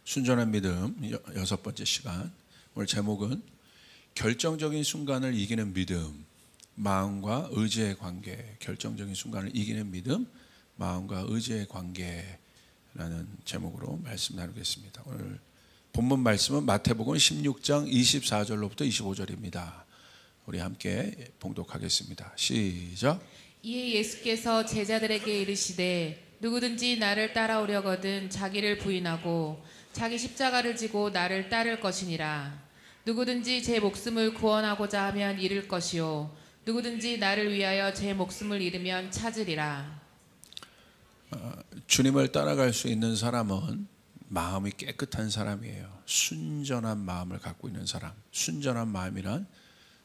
순전한 믿음 여섯 번째 시간. 오늘 제목은 결정적인 순간을 이기는 믿음, 마음과 의지의 관계. 결정적인 순간을 이기는 믿음, 마음과 의지의 관계라는 제목으로 말씀 나누겠습니다. 오늘 본문 말씀은 마태복음 16장 24절로부터 25절입니다. 우리 함께 봉독하겠습니다. 시작. 이에 예수께서 제자들에게 이르시되 누구든지 나를 따라오려거든 자기를 부인하고 자기 십자가를 지고 나를 따를 것이니라. 누구든지 제 목숨을 구원하고자 하면 잃을 것이요 누구든지 나를 위하여 제 목숨을 잃으면 찾으리라. 주님을 따라갈 수 있는 사람은 마음이 깨끗한 사람이에요. 순전한 마음을 갖고 있는 사람. 순전한 마음이란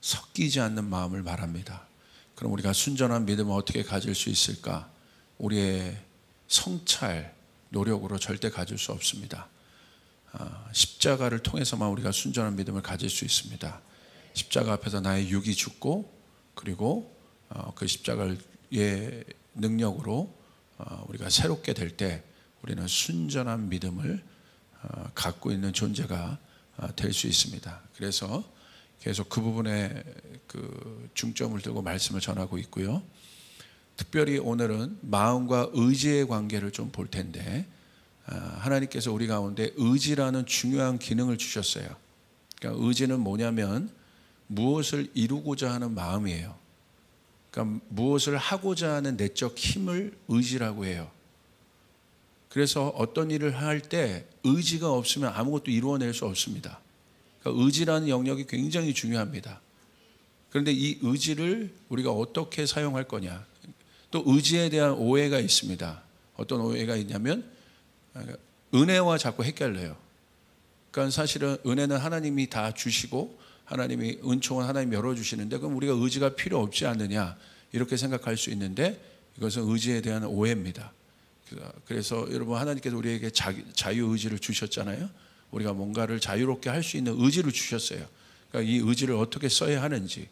섞이지 않는 마음을 말합니다. 그럼 우리가 순전한 믿음을 어떻게 가질 수 있을까? 우리의 성찰, 노력으로 절대 가질 수 없습니다. 십자가를 통해서만 우리가 순전한 믿음을 가질 수 있습니다. 십자가 앞에서 나의 육이 죽고, 그리고 그 십자가의 능력으로 우리가 새롭게 될 때 우리는 순전한 믿음을 갖고 있는 존재가 될 수 있습니다. 그래서 계속 그 부분에 그 중점을 두고 말씀을 전하고 있고요. 특별히 오늘은 마음과 의지의 관계를 좀 볼 텐데, 하나님께서 우리 가운데 의지라는 중요한 기능을 주셨어요. 그러니까 의지는 뭐냐면 무엇을 이루고자 하는 마음이에요. 그러니까 무엇을 하고자 하는 내적 힘을 의지라고 해요. 그래서 어떤 일을 할 때 의지가 없으면 아무것도 이루어낼 수 없습니다. 그러니까 의지라는 영역이 굉장히 중요합니다. 그런데 이 의지를 우리가 어떻게 사용할 거냐. 또 의지에 대한 오해가 있습니다. 어떤 오해가 있냐면 은혜와 자꾸 헷갈려요. 그러니까 사실은 은혜는 하나님이 다 주시고 하나님이 은총은 하나님이 열어주시는데 그럼 우리가 의지가 필요 없지 않느냐 이렇게 생각할 수 있는데 이것은 의지에 대한 오해입니다. 그래서 여러분 하나님께서 우리에게 자유의지를 주셨잖아요. 우리가 뭔가를 자유롭게 할 수 있는 의지를 주셨어요. 그러니까 이 의지를 어떻게 써야 하는지,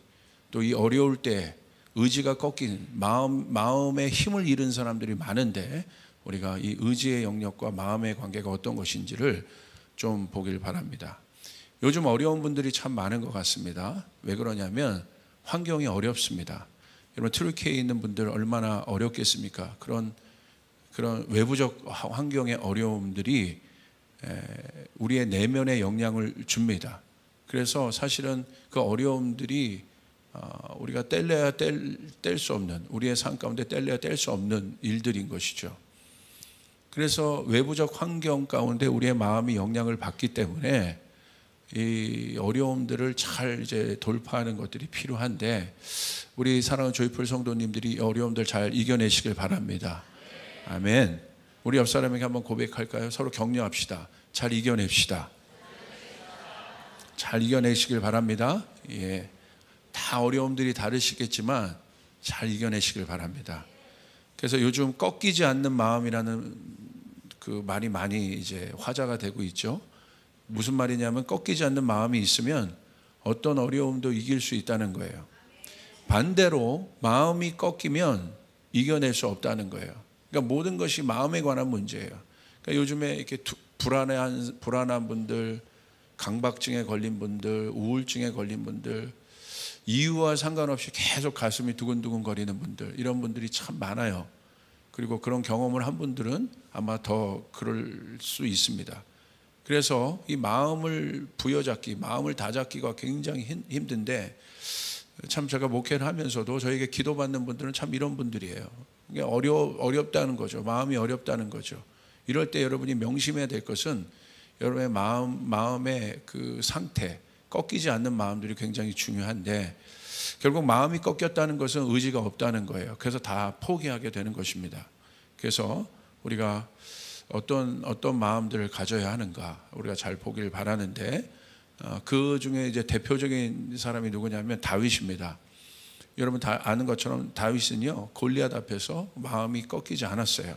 또 이 어려울 때 의지가 꺾인 마음의 힘을 잃은 사람들이 많은데 우리가 이 의지의 영역과 마음의 관계가 어떤 것인지를 좀 보길 바랍니다. 요즘 어려운 분들이 참 많은 것 같습니다. 왜 그러냐면 환경이 어렵습니다. 여러분 튀르키예에 있는 분들 얼마나 어렵겠습니까? 그런 외부적 환경의 어려움들이 우리의 내면에 영향을 줍니다. 그래서 사실은 그 어려움들이 우리가 뗄래야 뗄 수 없는, 우리의 삶 가운데 뗄래야 뗄 수 없는 일들인 것이죠. 그래서 외부적 환경 가운데 우리의 마음이 영향을 받기 때문에 이 어려움들을 잘 이제 돌파하는 것들이 필요한데 우리 사랑하는 조이풀 성도님들이 이 어려움들 잘 이겨내시길 바랍니다. 아멘. 우리 옆 사람에게 한번 고백할까요? 서로 격려합시다. 잘 이겨냅시다. 잘 이겨내시길 바랍니다. 예. 다 어려움들이 다르시겠지만 잘 이겨내시길 바랍니다. 그래서 요즘 꺾이지 않는 마음이라는 그 말이 많이 이제 화제가 되고 있죠. 무슨 말이냐면 꺾이지 않는 마음이 있으면 어떤 어려움도 이길 수 있다는 거예요. 반대로 마음이 꺾이면 이겨낼 수 없다는 거예요. 그러니까 모든 것이 마음에 관한 문제예요. 그러니까 요즘에 이렇게 불안한 분들, 강박증에 걸린 분들, 우울증에 걸린 분들, 이유와 상관없이 계속 가슴이 두근두근 거리는 분들, 이런 분들이 참 많아요. 그리고 그런 경험을 한 분들은 아마 더 그럴 수 있습니다. 그래서 이 마음을 부여잡기, 마음을 다잡기가 굉장히 힘든데 참 제가 목회를 하면서도 저에게 기도받는 분들은 참 이런 분들이에요. 어렵다는 거죠. 마음이 어렵다는 거죠. 이럴 때 여러분이 명심해야 될 것은 여러분의 마음의 그 상태, 꺾이지 않는 마음들이 굉장히 중요한데 결국 마음이 꺾였다는 것은 의지가 없다는 거예요. 그래서 다 포기하게 되는 것입니다. 그래서 우리가 어떤 마음들을 가져야 하는가 우리가 잘 보길 바라는데 그 중에 이제 대표적인 사람이 누구냐면 다윗입니다. 여러분 다 아는 것처럼 다윗은요 골리앗 앞에서 마음이 꺾이지 않았어요.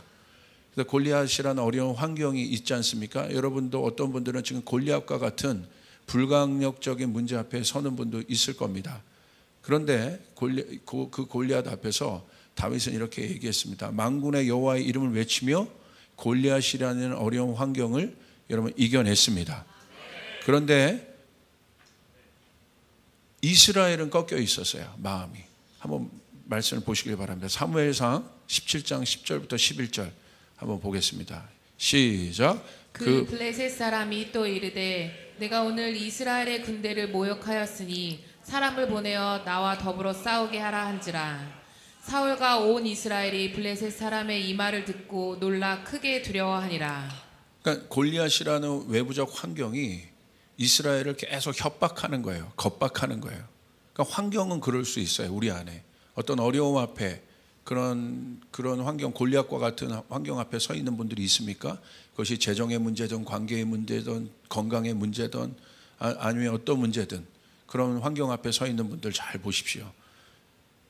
그래서 골리앗이라는 어려운 환경이 있지 않습니까? 여러분도 어떤 분들은 지금 골리앗과 같은 불가항력적인 문제 앞에 서는 분도 있을 겁니다. 그런데 그 골리앗 앞에서 다윗은 이렇게 얘기했습니다. 만군의 여호와의 이름을 외치며 골리앗이라는 어려운 환경을 여러분 이겨냈습니다. 그런데 이스라엘은 꺾여 있었어요. 마음이. 한번 말씀을 보시길 바랍니다. 사무엘상 17장 10절부터 11절 한번 보겠습니다. 시작. 그 블레셋 사람이 또 이르되 내가 오늘 이스라엘의 군대를 모욕하였으니 사람을 보내어 나와 더불어 싸우게 하라 한지라. 사울과 온 이스라엘이 블레셋 사람의 이 말을 듣고 놀라 크게 두려워하니라. 그러니까 골리앗이라는 외부적 환경이 이스라엘을 계속 협박하는 거예요. 겁박하는 거예요. 그러니까 환경은 그럴 수 있어요. 우리 안에 어떤 어려움 앞에 그런 환경, 골리앗과 같은 환경 앞에 서 있는 분들이 있습니까? 그것이 재정의 문제든 관계의 문제든 건강의 문제든 아니면 어떤 문제든 그런 환경 앞에 서 있는 분들 잘 보십시오.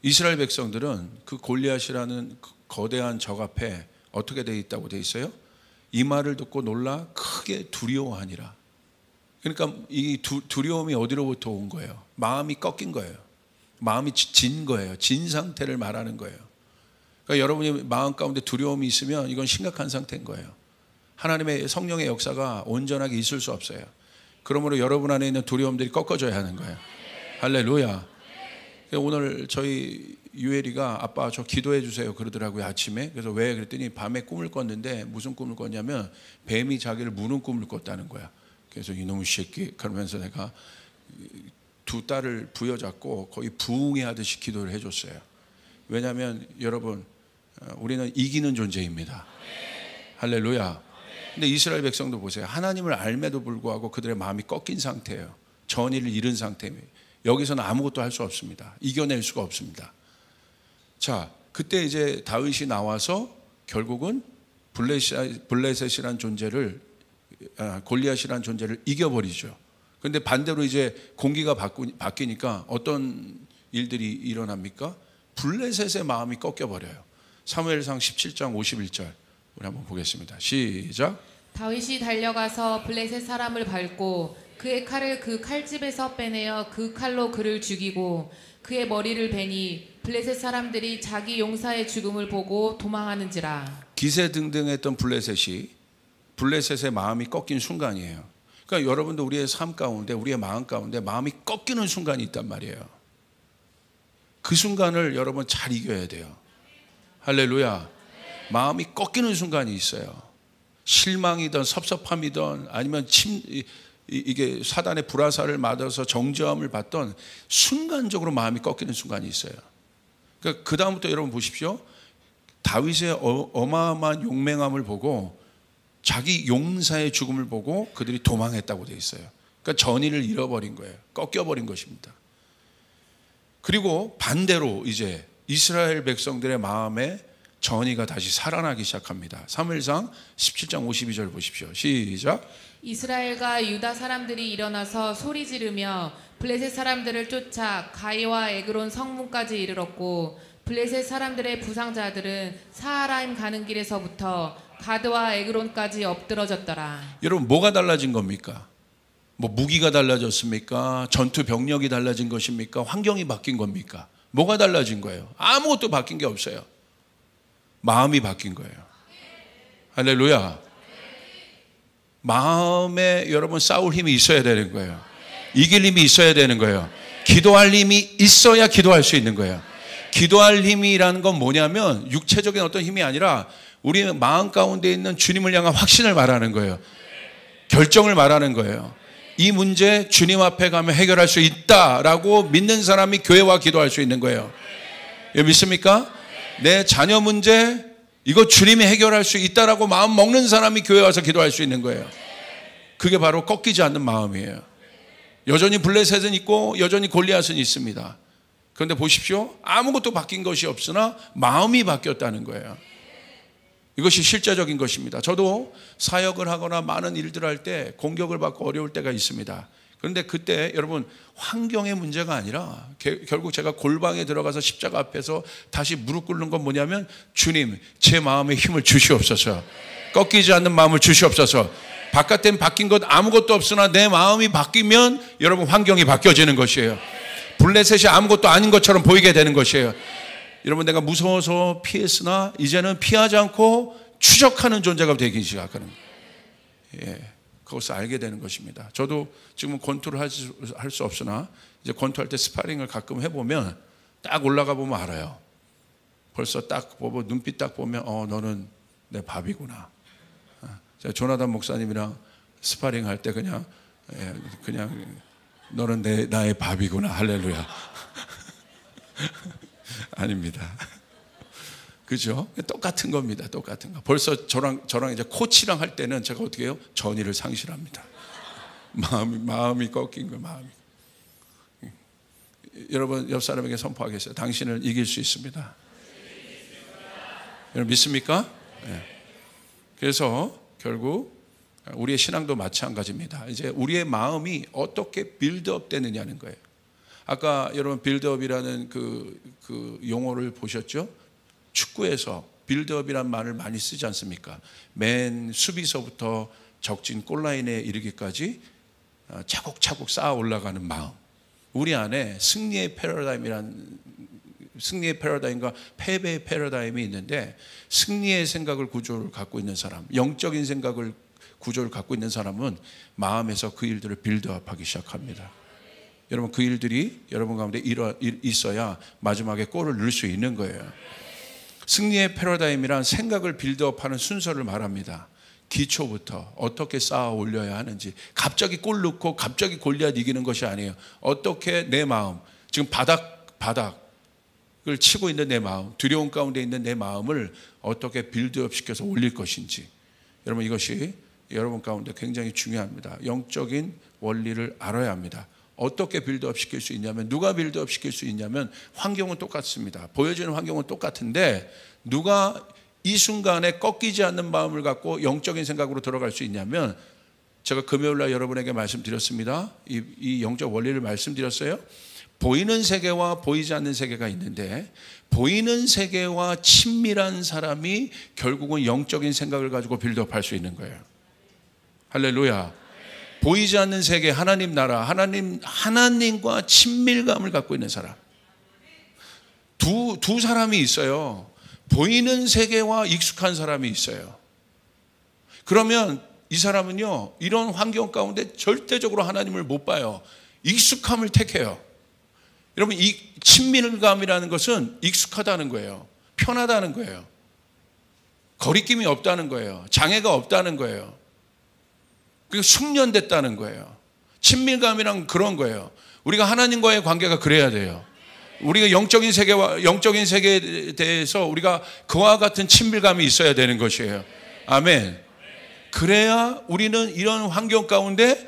이스라엘 백성들은 그 골리앗이라는 거대한 적 앞에 어떻게 되어 있다고 되어 있어요? 이 말을 듣고 놀라 크게 두려워하니라. 그러니까 이 두려움이 어디로부터 온 거예요? 마음이 꺾인 거예요. 마음이 진 거예요. 진 상태를 말하는 거예요. 그러니까 여러분이 마음 가운데 두려움이 있으면 이건 심각한 상태인 거예요. 하나님의 성령의 역사가 온전하게 있을 수 없어요. 그러므로 여러분 안에 있는 두려움들이 꺾어져야 하는 거예요. 할렐루야. 오늘 저희 유엘이가 아빠 저 기도해 주세요 그러더라고요. 아침에. 그래서 왜 그랬더니 밤에 꿈을 꿨는데 무슨 꿈을 꿨냐면 뱀이 자기를 무는 꿈을 꿨다는 거야. 그래서 이놈의 새끼 그러면서 내가 두 딸을 부여잡고 거의 부흥회 하듯이 기도를 해줬어요. 왜냐하면 여러분 우리는 이기는 존재입니다. 할렐루야. 근데 이스라엘 백성도 보세요. 하나님을 알매도 불구하고 그들의 마음이 꺾인 상태예요. 전의를 잃은 상태입니다. 여기서는 아무것도 할 수 없습니다. 이겨낼 수가 없습니다. 자, 그때 이제 다윗이 나와서 결국은 블레셋이라는 존재를 골리앗이라는 존재를 이겨버리죠. 그런데 반대로 이제 공기가 바뀌니까 어떤 일들이 일어납니까? 블레셋의 마음이 꺾여버려요. 사무엘상 17장 51절 우리 한번 보겠습니다. 시작. 다윗이 달려가서 블레셋 사람을 밟고 그의 칼을 그 칼집에서 빼내어 그 칼로 그를 죽이고 그의 머리를 베니 블레셋 사람들이 자기 용사의 죽음을 보고 도망하는지라. 기세등등했던 블레셋의 마음이 꺾인 순간이에요. 그러니까 여러분도 우리의 삶 가운데 우리의 마음 가운데 마음이 꺾이는 순간이 있단 말이에요. 그 순간을 여러분 잘 이겨야 돼요. 할렐루야. 마음이 꺾이는 순간이 있어요. 실망이든 섭섭함이든 아니면 이게 사단의 불화살을 맞아서 정죄함을 받던 순간적으로 마음이 꺾이는 순간이 있어요. 그러니까 그 다음부터 여러분 보십시오. 다윗의 어마어마한 용맹함을 보고 자기 용사의 죽음을 보고 그들이 도망했다고 되어 있어요. 그러니까 전의를 잃어버린 거예요. 꺾여버린 것입니다. 그리고 반대로 이제 이스라엘 백성들의 마음에 전의가 다시 살아나기 시작합니다. 사무엘상 17장 52절 보십시오. 시작. 이스라엘과 유다 사람들이 일어나서 소리 지르며 블레셋 사람들을 쫓아 가이와 에그론 성문까지 이르렀고 블레셋 사람들의 부상자들은 사하라임 가는 길에서부터 가드와 에그론까지 엎드러졌더라. 여러분 뭐가 달라진 겁니까? 뭐 무기가 달라졌습니까? 전투 병력이 달라진 것입니까? 환경이 바뀐 겁니까? 뭐가 달라진 거예요? 아무것도 바뀐 게 없어요. 마음이 바뀐 거예요. 할렐루야. 마음에 여러분 싸울 힘이 있어야 되는 거예요. 이길 힘이 있어야 되는 거예요. 기도할 힘이 있어야 기도할 수 있는 거예요. 기도할 힘이라는 건 뭐냐면 육체적인 어떤 힘이 아니라 우리 마음 가운데 있는 주님을 향한 확신을 말하는 거예요. 결정을 말하는 거예요. 이 문제 주님 앞에 가면 해결할 수 있다라고 믿는 사람이 교회와 기도할 수 있는 거예요. 믿습니까? 내 자녀 문제 이거 주님이 해결할 수 있다라고 마음 먹는 사람이 교회 와서 기도할 수 있는 거예요. 그게 바로 꺾이지 않는 마음이에요. 여전히 블레셋은 있고 여전히 골리앗은 있습니다. 그런데 보십시오. 아무것도 바뀐 것이 없으나 마음이 바뀌었다는 거예요. 이것이 실제적인 것입니다. 저도 사역을 하거나 많은 일들을 할 때 공격을 받고 어려울 때가 있습니다. 그런데 그때 여러분 환경의 문제가 아니라 결국 제가 골방에 들어가서 십자가 앞에서 다시 무릎 꿇는 건 뭐냐면 주님 제 마음에 힘을 주시옵소서. 꺾이지 않는 마음을 주시옵소서. 바깥엔 바뀐 것 아무것도 없으나 내 마음이 바뀌면 여러분 환경이 바뀌어지는 것이에요. 블레셋이 아무것도 아닌 것처럼 보이게 되는 것이에요. 여러분 내가 무서워서 피했으나 이제는 피하지 않고 추적하는 존재가 되기 시작하는 거예요. 예. 그것을 알게 되는 것입니다. 저도 지금은 권투를 할 수 없으나 이제 권투할 때 스파링을 가끔 해보면 딱 올라가 보면 알아요. 벌써 딱 보고 눈빛 딱 보면 너는 내 밥이구나. 제가 조나단 목사님이랑 스파링 할 때 그냥 너는 나의 밥이구나. 할렐루야. 아닙니다. 그죠? 똑같은 겁니다. 똑같은 거. 벌써 저랑 이제 코치랑 할 때는 제가 어떻게 해요? 전의를 상실합니다. 마음이 꺾인 거예요. 마음이. 여러분 옆 사람에게 선포하겠어요. 당신을 이길 수 있습니다. 여러분 믿습니까? 네. 그래서 결국 우리의 신앙도 마찬가지입니다. 이제 우리의 마음이 어떻게 빌드업 되느냐는 거예요. 아까 여러분 빌드업이라는 그 용어를 보셨죠? 축구에서 빌드업이란 말을 많이 쓰지 않습니까? 맨 수비서부터 적진 골라인에 이르기까지 차곡차곡 쌓아 올라가는 마음. 우리 안에 승리의 패러다임과 패배의 패러다임이 있는데, 승리의 생각을 구조를 갖고 있는 사람, 영적인 생각을 구조를 갖고 있는 사람은 마음에서 그 일들을 빌드업하기 시작합니다. 여러분 그 일들이 여러분 가운데 있어야 마지막에 골을 넣을 수 있는 거예요. 승리의 패러다임이란 생각을 빌드업하는 순서를 말합니다. 기초부터 어떻게 쌓아 올려야 하는지. 갑자기 골 넣고 갑자기 골리앗 이기는 것이 아니에요. 어떻게 내 마음, 지금 바닥을 치고 있는 내 마음, 두려움 가운데 있는 내 마음을 어떻게 빌드업 시켜서 올릴 것인지. 여러분 이것이 여러분 가운데 굉장히 중요합니다. 영적인 원리를 알아야 합니다. 어떻게 빌드업 시킬 수 있냐면, 누가 빌드업 시킬 수 있냐면, 환경은 똑같습니다. 보여지는 환경은 똑같은데 누가 이 순간에 꺾이지 않는 마음을 갖고 영적인 생각으로 들어갈 수 있냐면, 제가 금요일날 여러분에게 말씀드렸습니다. 이 영적 원리를 말씀드렸어요. 보이는 세계와 보이지 않는 세계가 있는데, 보이는 세계와 친밀한 사람이 결국은 영적인 생각을 가지고 빌드업할 수 있는 거예요. 할렐루야. 보이지 않는 세계, 하나님 나라, 하나님과 친밀감을 갖고 있는 사람. 두 사람이 있어요. 보이는 세계와 익숙한 사람이 있어요. 그러면 이 사람은요, 이런 환경 가운데 절대적으로 하나님을 못 봐요. 익숙함을 택해요. 여러분, 이 친밀감이라는 것은 익숙하다는 거예요. 편하다는 거예요. 거리낌이 없다는 거예요. 장애가 없다는 거예요. 그리고 숙련됐다는 거예요. 친밀감이란 그런 거예요. 우리가 하나님과의 관계가 그래야 돼요. 우리가 영적인 세계에 대해서 우리가 그와 같은 친밀감이 있어야 되는 것이에요. 아멘. 그래야 우리는 이런 환경 가운데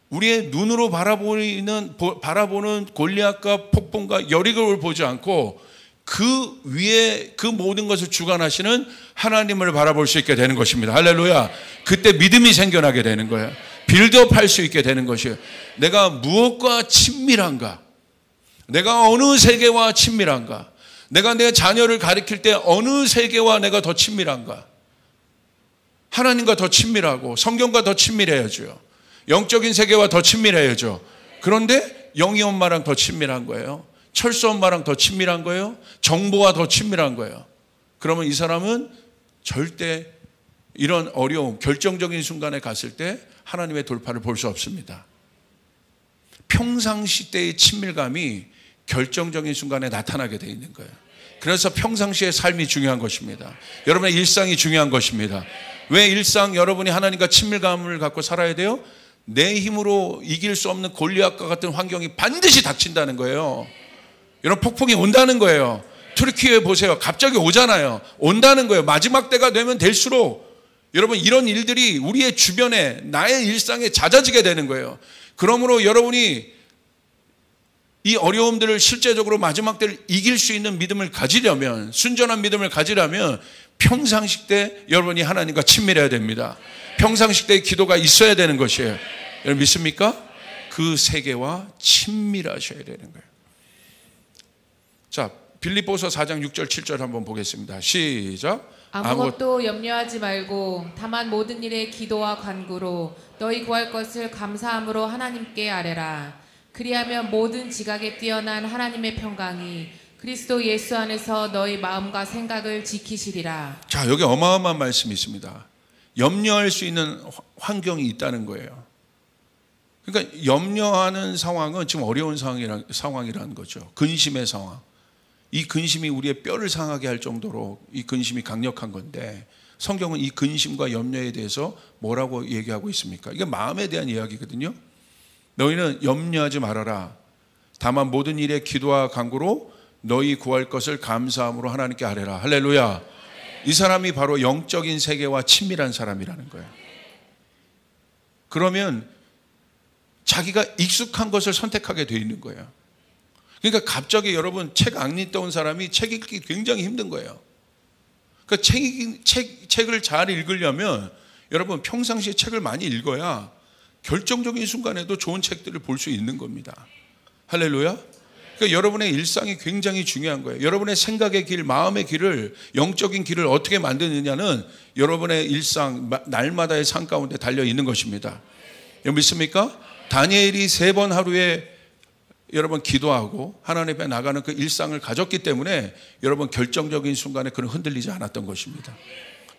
우리의 눈으로 바라보는 골리앗과 폭풍과 여리고를 보지 않고 그 위에 그 모든 것을 주관하시는 하나님을 바라볼 수 있게 되는 것입니다. 할렐루야. 그때 믿음이 생겨나게 되는 거예요. 빌드업 할 수 있게 되는 것이에요. 내가 무엇과 친밀한가? 내가 어느 세계와 친밀한가? 내가 내 자녀를 가리킬 때 어느 세계와 내가 더 친밀한가? 하나님과 더 친밀하고 성경과 더 친밀해야죠. 영적인 세계와 더 친밀해야죠. 그런데 영희 엄마랑 더 친밀한 거예요. 철수 엄마랑 더 친밀한 거예요. 정보와 더 친밀한 거예요. 그러면 이 사람은 절대 이런 어려움, 결정적인 순간에 갔을 때 하나님의 돌파를 볼 수 없습니다. 평상시 때의 친밀감이 결정적인 순간에 나타나게 되어 있는 거예요. 그래서 평상시의 삶이 중요한 것입니다. 여러분의 일상이 중요한 것입니다. 왜 일상 여러분이 하나님과 친밀감을 갖고 살아야 돼요? 내 힘으로 이길 수 없는 골리앗과 같은 환경이 반드시 닥친다는 거예요. 이런 폭풍이 온다는 거예요. 투르키에 보세요. 갑자기 오잖아요. 온다는 거예요. 마지막 때가 되면 될수록 여러분 이런 일들이 우리의 주변에 나의 일상에 잦아지게 되는 거예요. 그러므로 여러분이 이 어려움들을 실제적으로 마지막 때를 이길 수 있는 믿음을 가지려면, 순전한 믿음을 가지려면 평상시 때 여러분이 하나님과 친밀해야 됩니다. 평상시 때 기도가 있어야 되는 것이에요. 여러분 믿습니까? 그 세계와 친밀하셔야 되는 거예요. 자, 빌립보서 4장 6절 7절 한번 보겠습니다. 시작. 아무것도 염려하지 말고 다만 모든 일에 기도와 간구로 너희 구할 것을 감사함으로 하나님께 아뢰라. 그리하면 모든 지각에 뛰어난 하나님의 평강이 그리스도 예수 안에서 너희 마음과 생각을 지키시리라. 자, 여기 어마어마한 말씀이 있습니다. 염려할 수 있는 환경이 있다는 거예요. 그러니까 염려하는 상황은 지금 어려운 상황이라는 거죠. 근심의 상황. 이 근심이 우리의 뼈를 상하게 할 정도로 이 근심이 강력한 건데, 성경은 이 근심과 염려에 대해서 뭐라고 얘기하고 있습니까? 이게 마음에 대한 이야기거든요. 너희는 염려하지 말아라. 다만 모든 일에 기도와 간구로 너희 구할 것을 감사함으로 하나님께 아뢰라. 할렐루야. 이 사람이 바로 영적인 세계와 친밀한 사람이라는 거예요. 그러면 자기가 익숙한 것을 선택하게 되어 있는 거예요. 그러니까 갑자기 여러분 책 안 읽던 사람이 책 읽기 굉장히 힘든 거예요. 그러니까 책을 잘 읽으려면 여러분 평상시에 책을 많이 읽어야 결정적인 순간에도 좋은 책들을 볼 수 있는 겁니다. 할렐루야. 그러니까 여러분의 일상이 굉장히 중요한 거예요. 여러분의 생각의 길, 마음의 길을, 영적인 길을 어떻게 만드느냐는 여러분의 일상, 날마다의 삶 가운데 달려 있는 것입니다. 믿습니까? 다니엘이 3번 하루에 여러분 기도하고 하나님 앞에 나가는 그 일상을 가졌기 때문에 여러분 결정적인 순간에 그는 흔들리지 않았던 것입니다.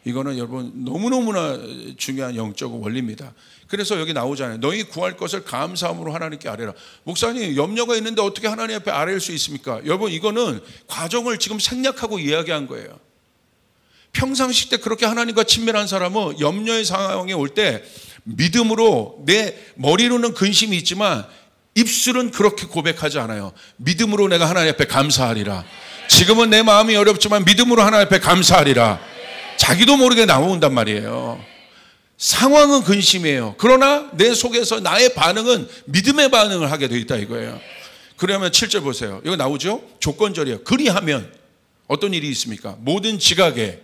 이거는 여러분 너무너무나 중요한 영적 원리입니다. 그래서 여기 나오잖아요. 너희 구할 것을 감사함으로 하나님께 아뢰라. 목사님, 염려가 있는데 어떻게 하나님 앞에 아뢰일 수 있습니까? 여러분, 이거는 과정을 지금 생략하고 이야기한 거예요. 평상시 때 그렇게 하나님과 친밀한 사람은 염려의 상황에 올 때 믿음으로, 내 머리로는 근심이 있지만 입술은 그렇게 고백하지 않아요. 믿음으로 내가 하나님 앞에 감사하리라. 지금은 내 마음이 어렵지만 믿음으로 하나님 앞에 감사하리라. 자기도 모르게 나온단 말이에요. 상황은 근심이에요. 그러나 내 속에서 나의 반응은 믿음의 반응을 하게 되어 있다 이거예요. 그러면 7절 보세요. 이거 나오죠? 조건절이에요. 그리하면 어떤 일이 있습니까? 모든 지각에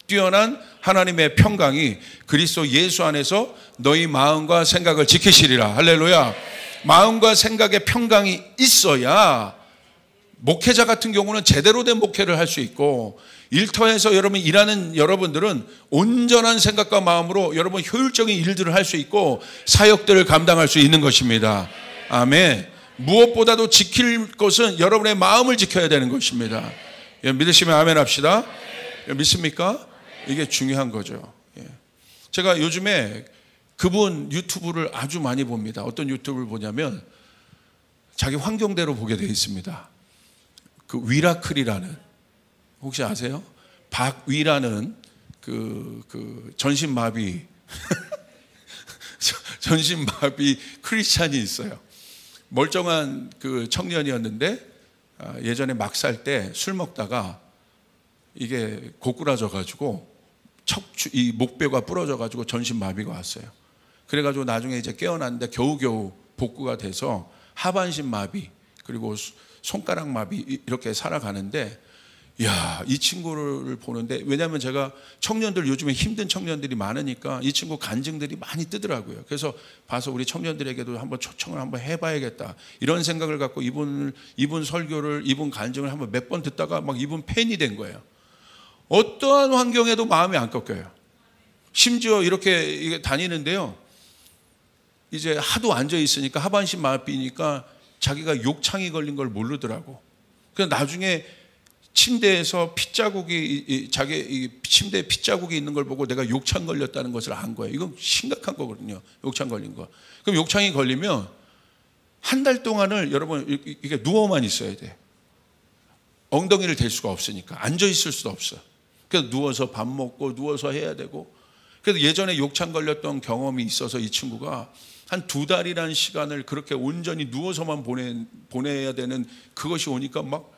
뛰어난 하나님의 평강이 그리스도 예수 안에서 너희 마음과 생각을 지키시리라. 할렐루야. 마음과 생각의 평강이 있어야 목회자 같은 경우는 제대로 된 목회를 할 수 있고, 일터에서 여러분 일하는 여러분들은 온전한 생각과 마음으로 여러분 효율적인 일들을 할 수 있고 사역들을 감당할 수 있는 것입니다. 아멘. 무엇보다도 지킬 것은 여러분의 마음을 지켜야 되는 것입니다. 믿으시면 아멘 합시다. 믿습니까? 이게 중요한 거죠. 제가 요즘에 그분 유튜브를 아주 많이 봅니다. 어떤 유튜브를 보냐면 자기 환경대로 보게 되어 있습니다. 그 위라클이라는, 혹시 아세요? 박위라는 그 전신마비 전신마비 크리스찬이 있어요. 멀쩡한 그 청년이었는데 예전에 막 살 때 술 먹다가 이게 고꾸라져 가지고 이 목뼈가 부러져 가지고 전신마비가 왔어요. 그래가지고 나중에 이제 깨어났는데 겨우겨우 복구가 돼서 하반신 마비 그리고 손가락 마비 이렇게 살아가는데, 야, 이 친구를 보는데, 왜냐하면 제가 청년들, 요즘에 힘든 청년들이 많으니까 이 친구 간증들이 많이 뜨더라고요. 그래서 봐서 우리 청년들에게도 한번 초청을 한번 해봐야겠다 이런 생각을 갖고 이분 설교를, 이분 간증을 한번 몇 번 듣다가 막 이분 팬이 된 거예요. 어떠한 환경에도 마음이 안 꺾여요. 심지어 이렇게 다니는데요, 이제 하도 앉아 있으니까 하반신 마비니까 자기가 욕창이 걸린 걸 모르더라고. 그래서 나중에 침대에서 핏자국이, 자기 침대에 핏자국이 있는 걸 보고 내가 욕창 걸렸다는 것을 안 거예요. 이건 심각한 거거든요. 욕창 걸린 거. 그럼 욕창이 걸리면 한 달 동안을 여러분 이게 누워만 있어야 돼. 엉덩이를 댈 수가 없으니까. 앉아 있을 수도 없어. 그래서 누워서 밥 먹고 누워서 해야 되고. 그래서 예전에 욕창 걸렸던 경험이 있어서 이 친구가 한 2달이라는 시간을 그렇게 온전히 누워서만 보내야 되는 그것이 오니까 막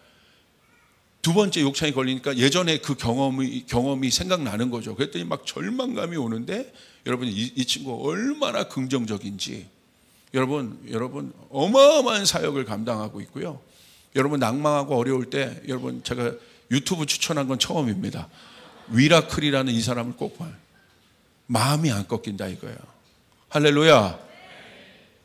두 번째 욕창이 걸리니까 예전에 그 경험이 생각나는 거죠. 그랬더니 막 절망감이 오는데, 여러분 이 친구 얼마나 긍정적인지. 여러분 어마어마한 사역을 감당하고 있고요. 여러분 낭망하고 어려울 때 여러분 제가 유튜브 추천한 건 처음입니다. 위라클이라는 이 사람을 꼭 봐요. 마음이 안 꺾인다 이거예요. 할렐루야.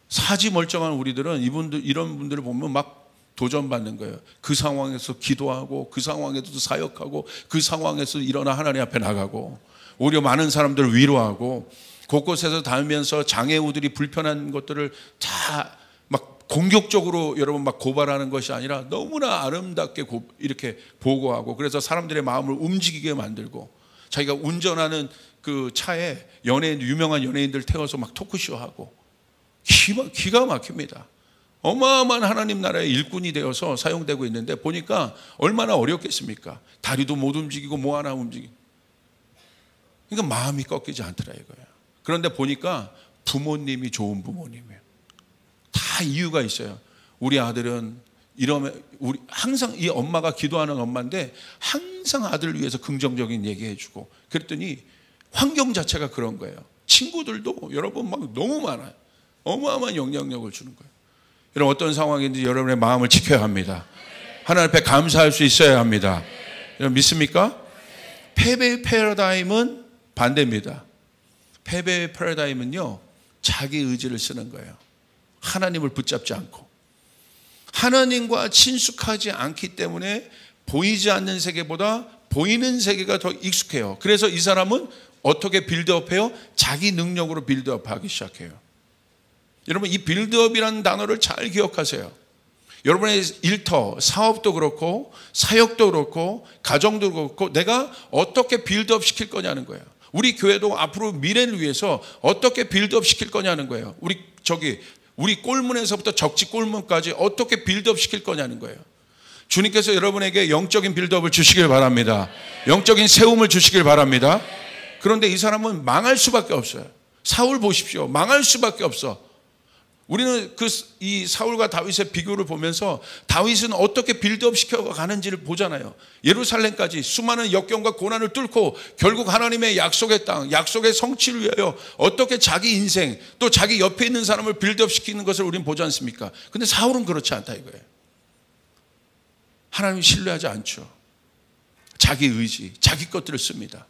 사지 멀쩡한 우리들은 이런 분들을 보면 막 도전받는 거예요. 그 상황에서 기도하고, 그 상황에서도 사역하고, 그 상황에서 일어나 하나님 앞에 나가고, 오히려 많은 사람들을 위로하고, 곳곳에서 다니면서 장애우들이 불편한 것들을 다 막 공격적으로 여러분 막 고발하는 것이 아니라 너무나 아름답게 이렇게 보고하고, 그래서 사람들의 마음을 움직이게 만들고, 자기가 운전하는 그 차에 유명한 연예인들 태워서 막 토크쇼 하고 기가 막힙니다. 어마어마한 하나님 나라의 일꾼이 되어서 사용되고 있는데 보니까 얼마나 어렵겠습니까? 다리도 못 움직이고 뭐 하나 움직이고. 그러니까 마음이 꺾이지 않더라 이거예요. 그런데 보니까 부모님이 좋은 부모님이에요. 다 이유가 있어요. 우리 아들은 이러면 항상 이 엄마가 기도하는 엄마인데 항상 아들을 위해서 긍정적인 얘기해주고 그랬더니 환경 자체가 그런 거예요. 친구들도 여러분 막 너무 많아요. 어마어마한 영향력을 주는 거예요. 여러분 어떤 상황인지 여러분의 마음을 지켜야 합니다. 하나님 앞에 감사할 수 있어야 합니다. 여러분 믿습니까? 패배의 패러다임은 반대입니다. 패배의 패러다임은요, 자기 의지를 쓰는 거예요. 하나님을 붙잡지 않고. 하나님과 친숙하지 않기 때문에 보이지 않는 세계보다 보이는 세계가 더 익숙해요. 그래서 이 사람은 어떻게 빌드업해요? 자기 능력으로 빌드업하기 시작해요. 여러분 이 빌드업이라는 단어를 잘 기억하세요. 여러분의 일터, 사업도 그렇고 사역도 그렇고 가정도 그렇고 내가 어떻게 빌드업 시킬 거냐는 거예요. 우리 교회도 앞으로 미래를 위해서 어떻게 빌드업 시킬 거냐는 거예요. 우리 꼴문에서부터 적지 꼴문까지 어떻게 빌드업 시킬 거냐는 거예요. 주님께서 여러분에게 영적인 빌드업을 주시길 바랍니다. 영적인 세움을 주시길 바랍니다. 그런데 이 사람은 망할 수밖에 없어요. 사울 보십시오. 망할 수밖에 없어. 우리는 이 사울과 다윗의 비교를 보면서 다윗은 어떻게 빌드업 시켜가는지를 보잖아요. 예루살렘까지 수많은 역경과 고난을 뚫고 결국 하나님의 약속의 땅, 약속의 성취를 위하여 어떻게 자기 인생 또 자기 옆에 있는 사람을 빌드업 시키는 것을 우리는 보지 않습니까? 근데 사울은 그렇지 않다 이거예요. 하나님을 신뢰하지 않죠. 자기 의지, 자기 것들을 씁니다.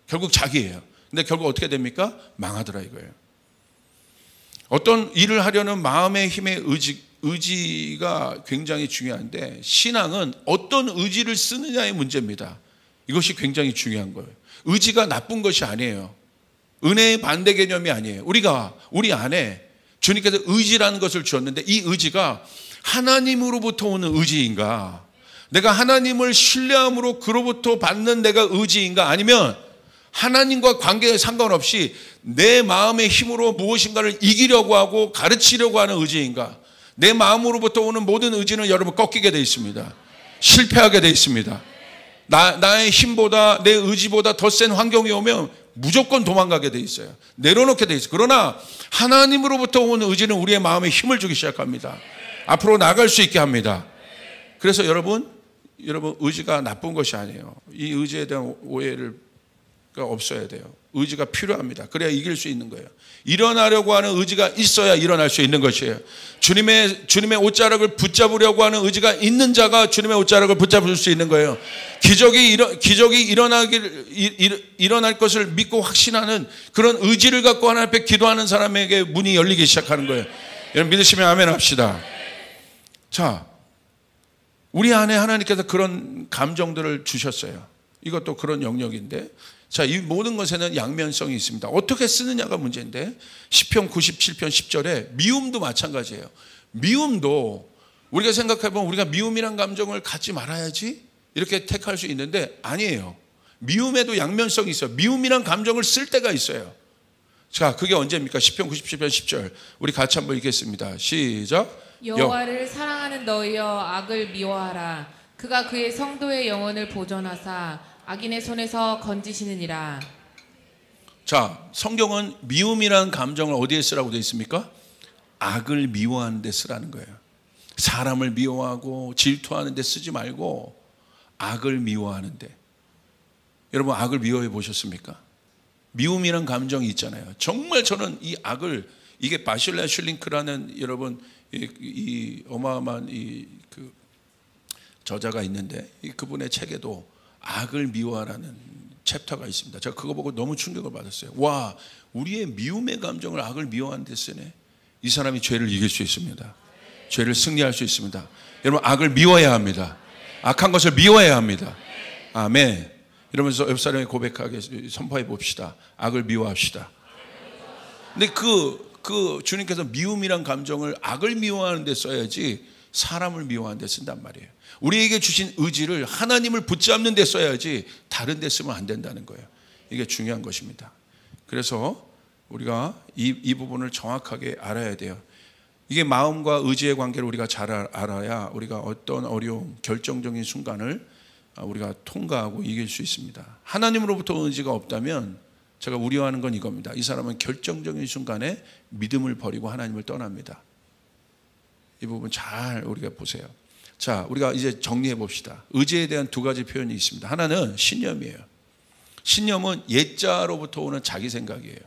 결국 자기예요. 근데 결국 어떻게 됩니까? 망하더라 이거예요. 어떤 일을 하려는 마음의 힘의 의지가 굉장히 중요한데 신앙은 어떤 의지를 쓰느냐의 문제입니다. 이것이 굉장히 중요한 거예요. 의지가 나쁜 것이 아니에요. 은혜의 반대 개념이 아니에요. 우리 안에 주님께서 의지라는 것을 주었는데 이 의지가 하나님으로부터 오는 의지인가, 내가 하나님을 신뢰함으로 그로부터 받는 내가 의지인가, 아니면 하나님과 관계에 상관없이 내 마음의 힘으로 무엇인가를 이기려고 하고 가르치려고 하는 의지인가. 내 마음으로부터 오는 모든 의지는 여러분 꺾이게 되어 있습니다. 실패하게 되어 있습니다. 나의 힘보다 내 의지보다 더 센 환경이 오면 무조건 도망가게 되어 있어요. 내려놓게 되어 있어요. 그러나 하나님으로부터 오는 의지는 우리의 마음에 힘을 주기 시작합니다. 앞으로 나갈 수 있게 합니다. 그래서 여러분 의지가 나쁜 것이 아니에요. 이 의지에 대한 오해가 없어야 돼요. 의지가 필요합니다. 그래야 이길 수 있는 거예요. 일어나려고 하는 의지가 있어야 일어날 수 있는 것이에요. 주님의 옷자락을 붙잡으려고 하는 의지가 있는 자가 주님의 옷자락을 붙잡을 수 있는 거예요. 기적이 일어날 것을 믿고 확신하는 그런 의지를 갖고 하나님 앞에 기도하는 사람에게 문이 열리기 시작하는 거예요. 여러분 믿으시면 아멘 합시다. 자, 우리 안에 하나님께서 그런 감정들을 주셨어요. 이것도 그런 영역인데, 자, 이 모든 것에는 양면성이 있습니다. 어떻게 쓰느냐가 문제인데, 시편 97편 10절에 미움도 마찬가지예요. 미움도 우리가 생각해보면 우리가 미움이란 감정을 갖지 말아야지 이렇게 택할 수 있는데 아니에요. 미움에도 양면성이 있어요. 미움이란 감정을 쓸 때가 있어요. 자, 그게 언제입니까? 시편 97편 10절 우리 같이 한번 읽겠습니다. 시작. 여호와를 사랑하는 너희여 악을 미워하라. 그가 그의 성도의 영혼을 보존하사 악인의 손에서 건지시느니라. 자, 성경은 미움이라는 감정을 어디에 쓰라고 되어 있습니까? 악을 미워하는 데 쓰라는 거예요. 사람을 미워하고 질투하는 데 쓰지 말고 악을 미워하는 데. 여러분 악을 미워해 보셨습니까? 미움이라는 감정이 있잖아요. 정말 저는 이 악을, 이게 바실레 슐링크라는 여러분 이 어마어마한 그 저자가 있는데 그분의 책에도 악을 미워하라는 챕터가 있습니다. 제가 그거 보고 너무 충격을 받았어요. 와, 우리의 미움의 감정을 악을 미워하는 데 쓰네. 이 사람이 죄를 이길 수 있습니다. 죄를 승리할 수 있습니다. 여러분 악을 미워해야 합니다. 악한 것을 미워해야 합니다. 아멘. 이러면서 옆 사람이 고백하게 선포해 봅시다. 악을 미워합시다. 근데 그 주님께서 미움이란 감정을 악을 미워하는 데 써야지 사람을 미워하는 데 쓴단 말이에요. 우리에게 주신 의지를 하나님을 붙잡는 데 써야지 다른 데 쓰면 안 된다는 거예요. 이게 중요한 것입니다. 그래서 우리가 이 부분을 정확하게 알아야 돼요. 이게 마음과 의지의 관계를 우리가 잘 알아야 우리가 어떤 어려움, 결정적인 순간을 우리가 통과하고 이길 수 있습니다. 하나님으로부터 의지가 없다면 제가 우려하는 건 이겁니다. 이 사람은 결정적인 순간에 믿음을 버리고 하나님을 떠납니다. 이 부분 잘 우리가 보세요. 자, 우리가 이제 정리해 봅시다. 의지에 대한 두 가지 표현이 있습니다. 하나는 신념이에요. 신념은 옛자로부터 오는 자기 생각이에요.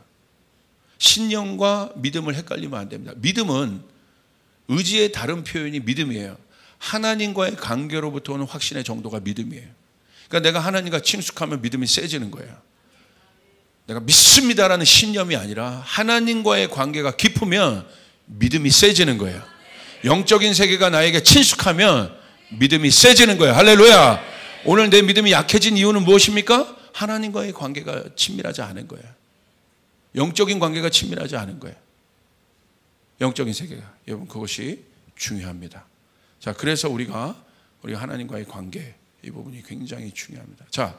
신념과 믿음을 헷갈리면 안 됩니다. 믿음은 의지의 다른 표현이 믿음이에요. 하나님과의 관계로부터 오는 확신의 정도가 믿음이에요. 그러니까 내가 하나님과 친숙하면 믿음이 세지는 거예요. 내가 믿습니다라는 신념이 아니라 하나님과의 관계가 깊으면 믿음이 세지는 거예요. 영적인 세계가 나에게 친숙하면 믿음이 세지는 거예요. 할렐루야. 오늘 내 믿음이 약해진 이유는 무엇입니까? 하나님과의 관계가 친밀하지 않은 거예요. 영적인 관계가 친밀하지 않은 거예요. 영적인 세계가. 여러분, 그것이 중요합니다. 자, 그래서 우리가 하나님과의 관계, 이 부분이 굉장히 중요합니다. 자,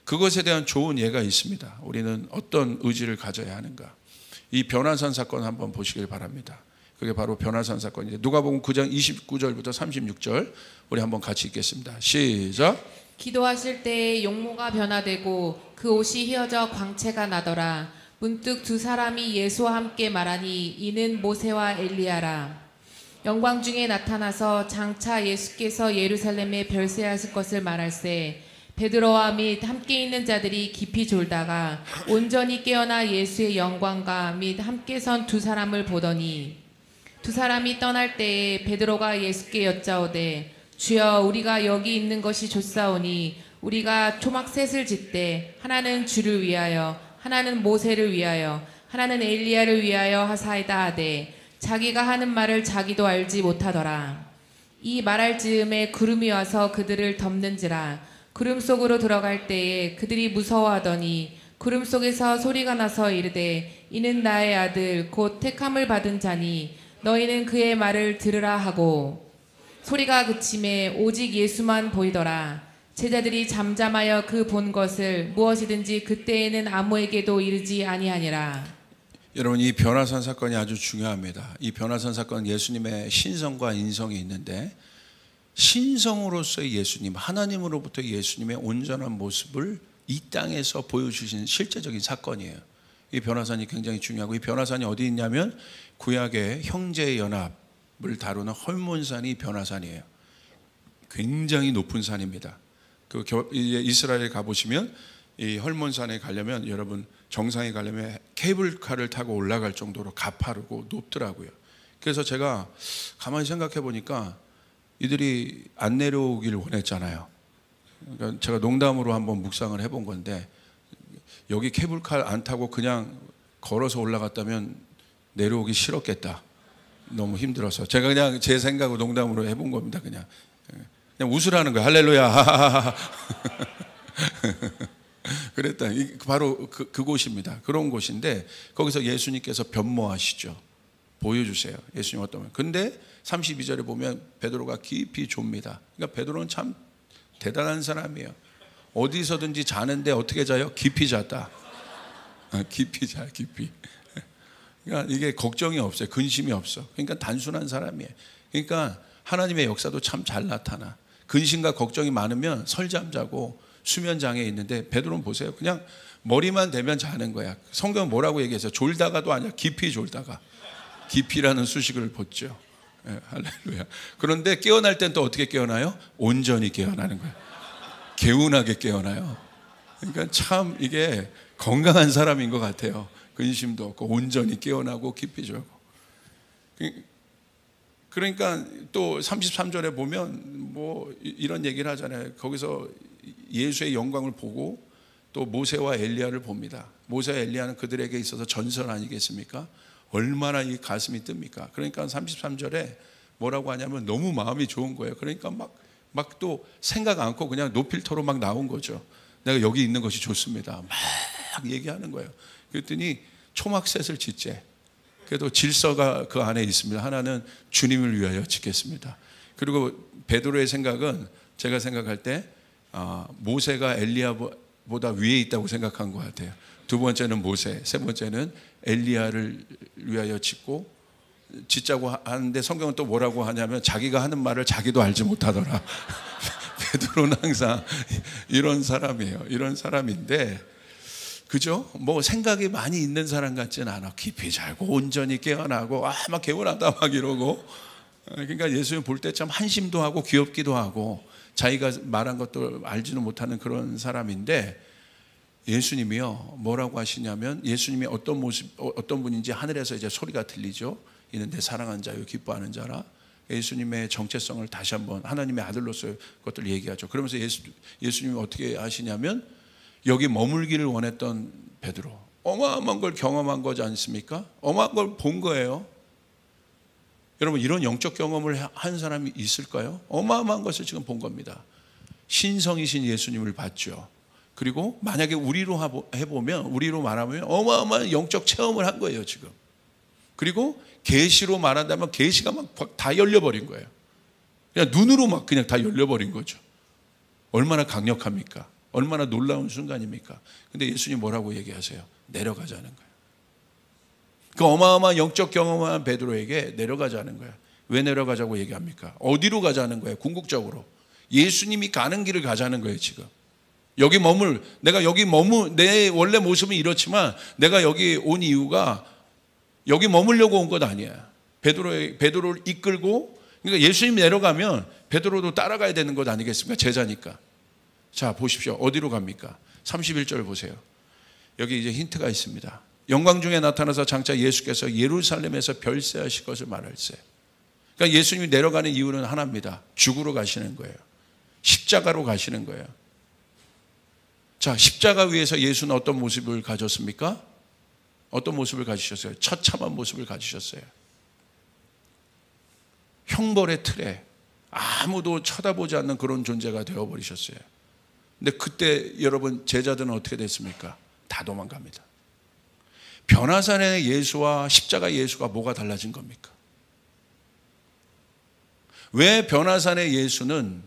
그것에 대한 좋은 예가 있습니다. 우리는 어떤 의지를 가져야 하는가. 이 변화산 사건 한번 보시길 바랍니다. 그게 바로 변화산 사건인데, 누가복음 9장 29절부터 36절 우리 한번 같이 읽겠습니다. 시작. 기도하실 때에 용모가 변화되고 그 옷이 휘어져 광채가 나더라. 문득 두 사람이 예수와 함께 말하니 이는 모세와 엘리야라. 영광 중에 나타나서 장차 예수께서 예루살렘에 별세하실 것을 말할세 베드로와 및 함께 있는 자들이 깊이 졸다가 온전히 깨어나 예수의 영광과 및 함께 선 두 사람을 보더니 두 사람이 떠날 때에 베드로가 예수께 여짜오되 주여 우리가 여기 있는 것이 좋사오니 우리가 초막셋을 짓되 하나는 주를 위하여 하나는 모세를 위하여 하나는 엘리야를 위하여 하사이다 하되 자기가 하는 말을 자기도 알지 못하더라. 이 말할 즈음에 구름이 와서 그들을 덮는지라. 구름 속으로 들어갈 때에 그들이 무서워하더니 구름 속에서 소리가 나서 이르되 이는 나의 아들 곧 택함을 받은 자니 너희는 그의 말을 들으라 하고 소리가 그침에 오직 예수만 보이더라. 제자들이 잠잠하여 그 본 것을 무엇이든지 그때에는 아무에게도 이르지 아니하니라. 여러분, 이 변화산 사건이 아주 중요합니다. 이 변화산 사건은 예수님의 신성과 인성이 있는데, 신성으로서의 예수님, 하나님으로부터 예수님의 온전한 모습을 이 땅에서 보여주신 실제적인 사건이에요. 이 변화산이 굉장히 중요하고, 이 변화산이 어디 있냐면 구약의 형제 연합을 다루는 헐몬산이 변화산이에요. 굉장히 높은 산입니다. 이스라엘 가보시면 이 헐몬산에 가려면, 여러분 정상에 가려면 케이블카를 타고 올라갈 정도로 가파르고 높더라고요. 그래서 제가 가만히 생각해 보니까 이들이 안 내려오길 원했잖아요. 그러니까 제가 농담으로 한번 묵상을 해본 건데, 여기 케이블카 안 타고 그냥 걸어서 올라갔다면 내려오기 싫었겠다. 너무 힘들어서. 제가 그냥 제 생각으로 농담으로 해본 겁니다. 그냥 웃으라는 거예요. 할렐루야. 그랬다. 바로 그곳입니다. 그런 곳인데 거기서 예수님께서 변모하시죠. 보여주세요. 예수님 어떤 분. 근데 32절에 보면 베드로가 깊이 좁니다. 그러니까 베드로는 참 대단한 사람이에요. 어디서든지 자는데 어떻게 자요? 깊이 잤다. 깊이 자, 깊이. 그러니까 이게 걱정이 없어요. 근심이 없어. 그러니까 단순한 사람이에요. 그러니까 하나님의 역사도 참 잘 나타나. 근심과 걱정이 많으면 설잠 자고 수면 장애 있는데, 베드로는 보세요. 그냥 머리만 대면 자는 거야. 성경은 뭐라고 얘기했어요? 졸다가도 아니야. 깊이 졸다가. 깊이라는 수식을 봤죠. 네, 할렐루야. 그런데 깨어날 땐 또 어떻게 깨어나요? 온전히 깨어나는 거예요. 개운하게 깨어나요. 그러니까 참 이게 건강한 사람인 것 같아요. 근심도 없고 온전히 깨어나고 깊이 졸고. 그러니까 또 33절에 보면 뭐 이런 얘기를 하잖아요. 거기서 예수의 영광을 보고 또 모세와 엘리야를 봅니다. 모세와 엘리야는 그들에게 있어서 전설 아니겠습니까? 얼마나 이 가슴이 뜹니까? 그러니까 33절에 뭐라고 하냐면 너무 마음이 좋은 거예요. 그러니까 막 또 생각 않고 그냥 노필터로 막 나온 거죠. 내가 여기 있는 것이 좋습니다. 막 얘기하는 거예요. 그랬더니 초막셋을 짓재. 그래도 질서가 그 안에 있습니다. 하나는 주님을 위하여 짓겠습니다. 그리고 베드로의 생각은, 제가 생각할 때 모세가 보다 위에 있다고 생각한 것 같아요. 두 번째는 모세, 세 번째는 엘리야를 위하여 짓자고 하는데 성경은 또 뭐라고 하냐면 자기가 하는 말을 자기도 알지 못하더라. 베드로는 항상 이런 사람이에요. 이런 사람인데, 그죠? 뭐 생각이 많이 있는 사람 같지는 않아. 깊이 잘고 온전히 깨어나고 막 개운하다 막 이러고. 그러니까 예수님 볼 때 참 한심도 하고 귀엽기도 하고 자기가 말한 것도 알지는 못하는 그런 사람인데, 예수님이요 뭐라고 하시냐면, 예수님이 어떤 분인지 하늘에서 이제 소리가 들리죠. 이는 내 사랑하는 자요 기뻐하는 자라. 예수님의 정체성을 다시 한번 하나님의 아들로서의 것들을 얘기하죠. 그러면서 예수님이 어떻게 하시냐면, 여기 머물기를 원했던 베드로, 어마어마한 걸 경험한 거지 않습니까? 어마어마한 걸 본 거예요. 여러분, 이런 영적 경험을 한 사람이 있을까요? 어마어마한 것을 지금 본 겁니다. 신성이신 예수님을 봤죠. 그리고 만약에 우리로 해보면, 우리로 말하면 어마어마한 영적 체험을 한 거예요 지금. 그리고 계시로 말한다면 계시가 막 다 열려버린 거예요. 그냥 눈으로 막 그냥 다 열려버린 거죠. 얼마나 강력합니까? 얼마나 놀라운 순간입니까? 근데 예수님 뭐라고 얘기하세요? 내려가자는 거예요. 그 어마어마한 영적 경험한 베드로에게 내려가자는 거예요. 왜 내려가자고 얘기합니까? 어디로 가자는 거예요? 궁극적으로 예수님이 가는 길을 가자는 거예요 지금. 내 원래 모습은 이렇지만 내가 여기 온 이유가 여기 머물려고 온 것 아니야. 베드로를 이끌고, 그러니까 예수님이 내려가면 베드로도 따라가야 되는 것 아니겠습니까? 제자니까. 자, 보십시오. 어디로 갑니까? 31절 보세요. 여기 이제 힌트가 있습니다. 영광 중에 나타나서 장차 예수께서 예루살렘에서 별세하실 것을 말할세. 그러니까 예수님이 내려가는 이유는 하나입니다. 죽으러 가시는 거예요. 십자가로 가시는 거예요. 자, 십자가 위에서 예수는 어떤 모습을 가졌습니까? 어떤 모습을 가지셨어요? 처참한 모습을 가지셨어요. 형벌의 틀에 아무도 쳐다보지 않는 그런 존재가 되어버리셨어요. 근데 그때 여러분 제자들은 어떻게 됐습니까? 다 도망갑니다. 변화산의 예수와 십자가 예수가 뭐가 달라진 겁니까? 왜 변화산의 예수는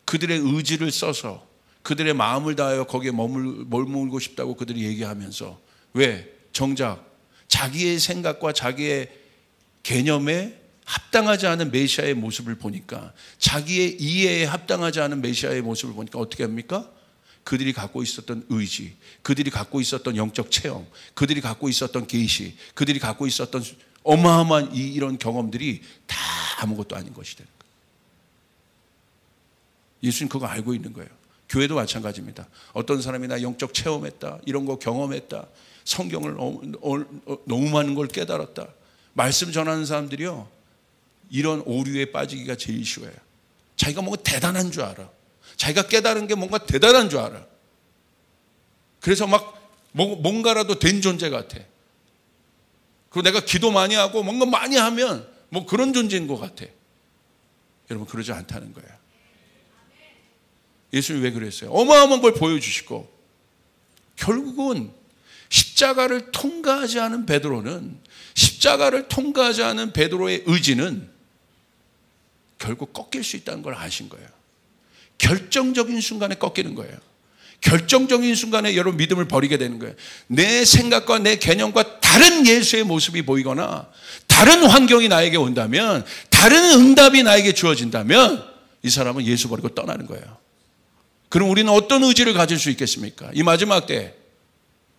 그들의 의지를 써서 그들의 마음을 다하여 거기에 머물고 싶다고 그들이 얘기하면서, 왜? 정작 자기의 생각과 자기의 개념에 합당하지 않은 메시아의 모습을 보니까, 자기의 이해에 합당하지 않은 메시아의 모습을 보니까 어떻게 합니까? 그들이 갖고 있었던 의지, 그들이 갖고 있었던 영적 체험, 그들이 갖고 있었던 계시, 그들이 갖고 있었던 어마어마한 이런 경험들이 다 아무것도 아닌 것이 되는 거예요. 예수님 그거 알고 있는 거예요. 교회도 마찬가지입니다. 어떤 사람이 나 영적 체험했다, 이런 거 경험했다, 성경을 너무 많은 걸 깨달았다, 말씀 전하는 사람들이요, 이런 오류에 빠지기가 제일 쉬워요. 자기가 뭔가 대단한 줄 알아. 자기가 깨달은 게 뭔가 대단한 줄 알아. 그래서 막 뭔가라도 된 존재 같아. 그리고 내가 기도 많이 하고 뭔가 많이 하면 뭐 그런 존재인 것 같아. 여러분, 그러지 않다는 거예요. 예수님이 왜 그랬어요? 어마어마한 걸 보여주시고, 결국은 십자가를 통과하지 않은 베드로는, 십자가를 통과하지 않은 베드로의 의지는 결국 꺾일 수 있다는 걸 아신 거예요. 결정적인 순간에 꺾이는 거예요. 결정적인 순간에 여러분 믿음을 버리게 되는 거예요. 내 생각과 내 개념과 다른 예수의 모습이 보이거나 다른 환경이 나에게 온다면, 다른 응답이 나에게 주어진다면 이 사람은 예수 버리고 떠나는 거예요. 그럼 우리는 어떤 의지를 가질 수 있겠습니까? 이 마지막 때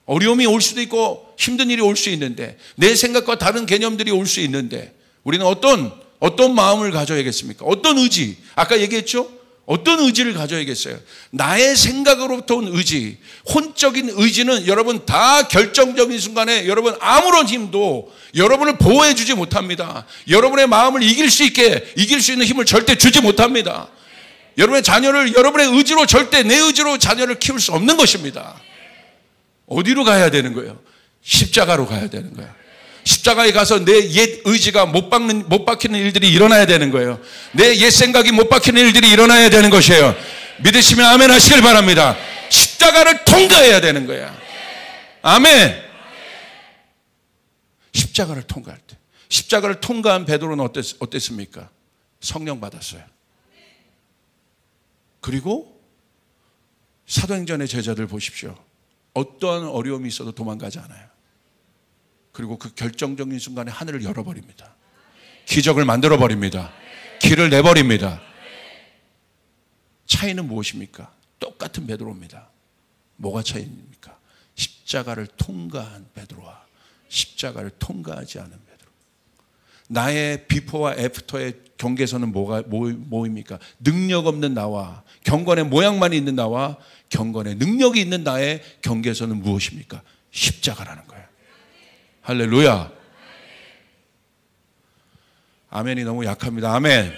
어려움이 올 수도 있고 힘든 일이 올 수 있는데, 내 생각과 다른 개념들이 올 수 있는데, 우리는 어떤 마음을 가져야겠습니까? 어떤 의지? 아까 얘기했죠? 어떤 의지를 가져야겠어요? 나의 생각으로부터 온 의지, 혼적인 의지는 여러분 다 결정적인 순간에 여러분 아무런 힘도 여러분을 보호해 주지 못합니다. 여러분의 마음을 이길 수 있는 힘을 절대 주지 못합니다. 여러분의 자녀를 여러분의 의지로, 절대 내 의지로 자녀를 키울 수 없는 것입니다. 어디로 가야 되는 거예요? 십자가로 가야 되는 거예요. 십자가에 가서 내 옛 의지가 못 박히는 일들이 일어나야 되는 거예요. 내 옛 생각이 못 박히는 일들이 일어나야 되는 것이에요. 믿으시면 아멘 하시길 바랍니다. 십자가를 통과해야 되는 거예요. 아멘. 십자가를 통과할 때, 십자가를 통과한 베드로는 어땠습니까? 성령 받았어요. 그리고 사도행전의 제자들 보십시오. 어떠한 어려움이 있어도 도망가지 않아요. 그리고 그 결정적인 순간에 하늘을 열어버립니다. 기적을 만들어버립니다. 길을 내버립니다. 차이는 무엇입니까? 똑같은 베드로입니다. 뭐가 차이입니까? 십자가를 통과한 베드로와 십자가를 통과하지 않은 베드로. 나의 비포와 애프터의 경계선은 뭐입니까? 능력 없는 나와 경건의 모양만 있는 나와 경건의 능력이 있는 나의 경계선은 무엇입니까? 십자가라는 거예요. 할렐루야. 아멘이 너무 약합니다. 아멘.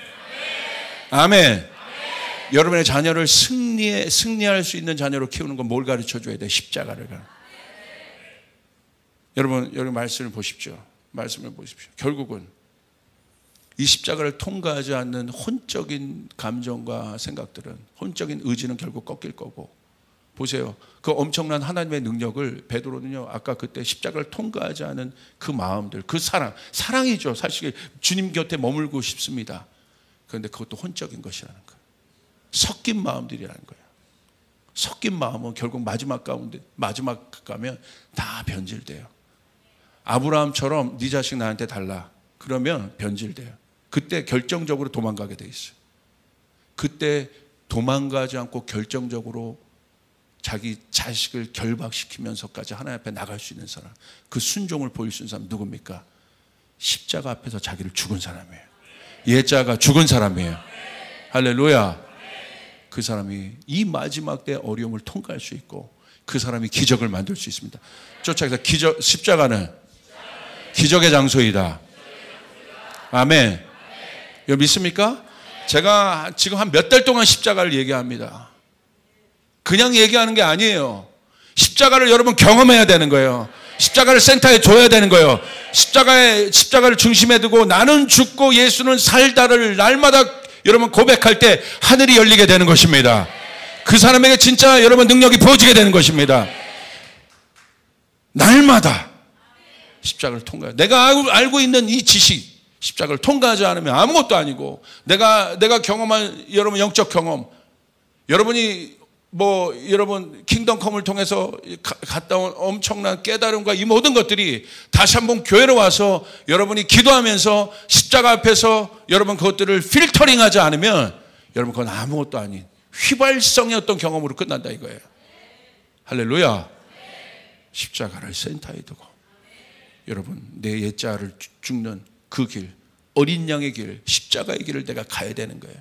아멘. 여러분의 자녀를 승리할 수 있는 자녀로 키우는 건 뭘 가르쳐 줘야 돼? 십자가를. 여러분 말씀을 보십시오. 말씀을 보십시오. 결국은 이 십자가를 통과하지 않는 혼적인 감정과 생각들은, 혼적인 의지는 결국 꺾일 거고. 보세요. 그 엄청난 하나님의 능력을 베드로는요, 아까 그때 십자가를 통과하지 않은 그 마음들, 그 사랑이죠. 사실 주님 곁에 머물고 싶습니다. 그런데 그것도 혼적인 것이라는 거예요. 섞인 마음들이라는 거예요. 섞인 마음은 결국 마지막 가면 다 변질돼요. 아브라함처럼 네 자식 나한테 달라. 그러면 변질돼요. 그때 결정적으로 도망가게 돼 있어요. 그때 도망가지 않고 결정적으로 자기 자식을 결박시키면서까지 하나님 앞에 나갈 수 있는 사람, 그 순종을 보일 수 있는 사람 누굽니까? 십자가 앞에서 자기를 죽은 사람이에요. 예자가 죽은 사람이에요. 할렐루야. 그 사람이 이 마지막 때 어려움을 통과할 수 있고, 그 사람이 기적을 만들 수 있습니다. 쫓아서 십자가는 기적의 장소이다. 아멘. 이거 믿습니까? 제가 지금 한 몇 달 동안 십자가를 얘기합니다. 그냥 얘기하는 게 아니에요. 십자가를 여러분 경험해야 되는 거예요. 십자가를 센터에 둬야 되는 거예요. 십자가를 중심에 두고 나는 죽고 예수는 살다를 날마다 여러분 고백할 때 하늘이 열리게 되는 것입니다. 그 사람에게 진짜 여러분 능력이 부어지게 되는 것입니다. 날마다 십자가를 통과해. 내가 알고 있는 이 지식, 십자가를 통과하지 않으면 아무것도 아니고, 내가 경험한 여러분 영적 경험, 여러분이 여러분 킹덤컴을 통해서 갔다 온 엄청난 깨달음과 이 모든 것들이 다시 한번 교회로 와서 여러분이 기도하면서 십자가 앞에서 여러분 그것들을 필터링하지 않으면 여러분 그건 아무것도 아닌 휘발성의 어떤 경험으로 끝난다 이거예요. 할렐루야. 십자가를 센터에 두고 여러분 내 옛자를 죽는 그 길, 어린 양의 길, 십자가의 길을 내가 가야 되는 거예요.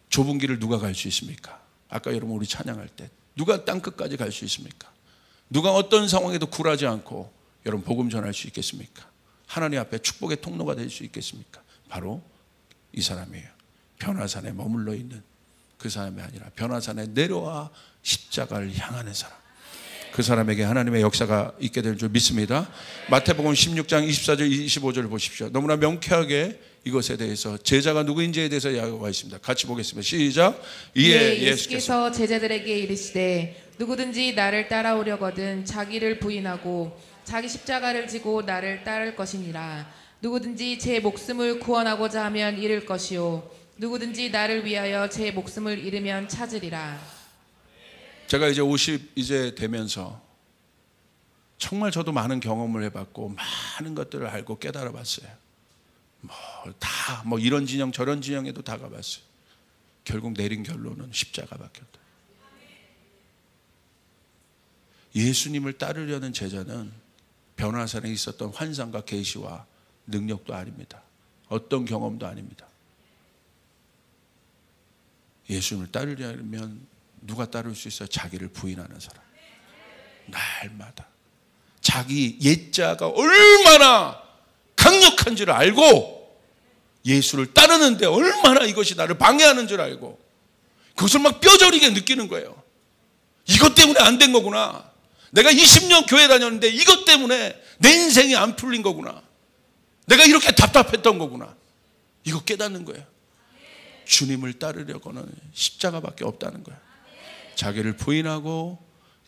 좁은 길을 누가 갈 수 있습니까? 아까 여러분 우리 찬양할 때 누가 땅끝까지 갈 수 있습니까? 누가 어떤 상황에도 굴하지 않고 여러분 복음 전할 수 있겠습니까? 하나님 앞에 축복의 통로가 될 수 있겠습니까? 바로 이 사람이에요. 변화산에 머물러 있는 그 사람이 아니라 변화산에 내려와 십자가를 향하는 사람. 그 사람에게 하나님의 역사가 있게 될 줄 믿습니다. 마태복음 16장 24절 25절을 보십시오. 너무나 명쾌하게 이것에 대해서 제자가 누구인지에 대해서 이야기가 있습니다. 같이 보겠습니다. 시작. 이에 예수께서 제자들에게 이르시되 누구든지 나를 따라오려거든 자기를 부인하고 자기 십자가를 지고 나를 따를 것이니라. 누구든지 제 목숨을 구원하고자 하면 잃을 것이요 누구든지 나를 위하여 제 목숨을 잃으면 찾으리라. 제가 이제 50 이제 되면서 정말 저도 많은 경험을 해봤고 많은 것들을 알고 깨달아봤어요. 이런 진영 저런 진영에도 다 가봤어요. 결국 내린 결론은 십자가밖에 없다. 예수님을 따르려는 제자는 변화산에 있었던 환상과 계시와 능력도 아닙니다. 어떤 경험도 아닙니다. 예수님을 따르려면 누가 따를 수 있어요? 자기를 부인하는 사람. 날마다 자기 옛자가 얼마나 강력한 줄 알고 예수를 따르는데 얼마나 이것이 나를 방해하는 줄 알고 그것을 막 뼈저리게 느끼는 거예요. 이것 때문에 안 된 거구나. 내가 20년 교회 다녔는데 이것 때문에 내 인생이 안 풀린 거구나. 내가 이렇게 답답했던 거구나. 이거 깨닫는 거예요. 주님을 따르려고는 십자가밖에 없다는 거예요. 자기를 부인하고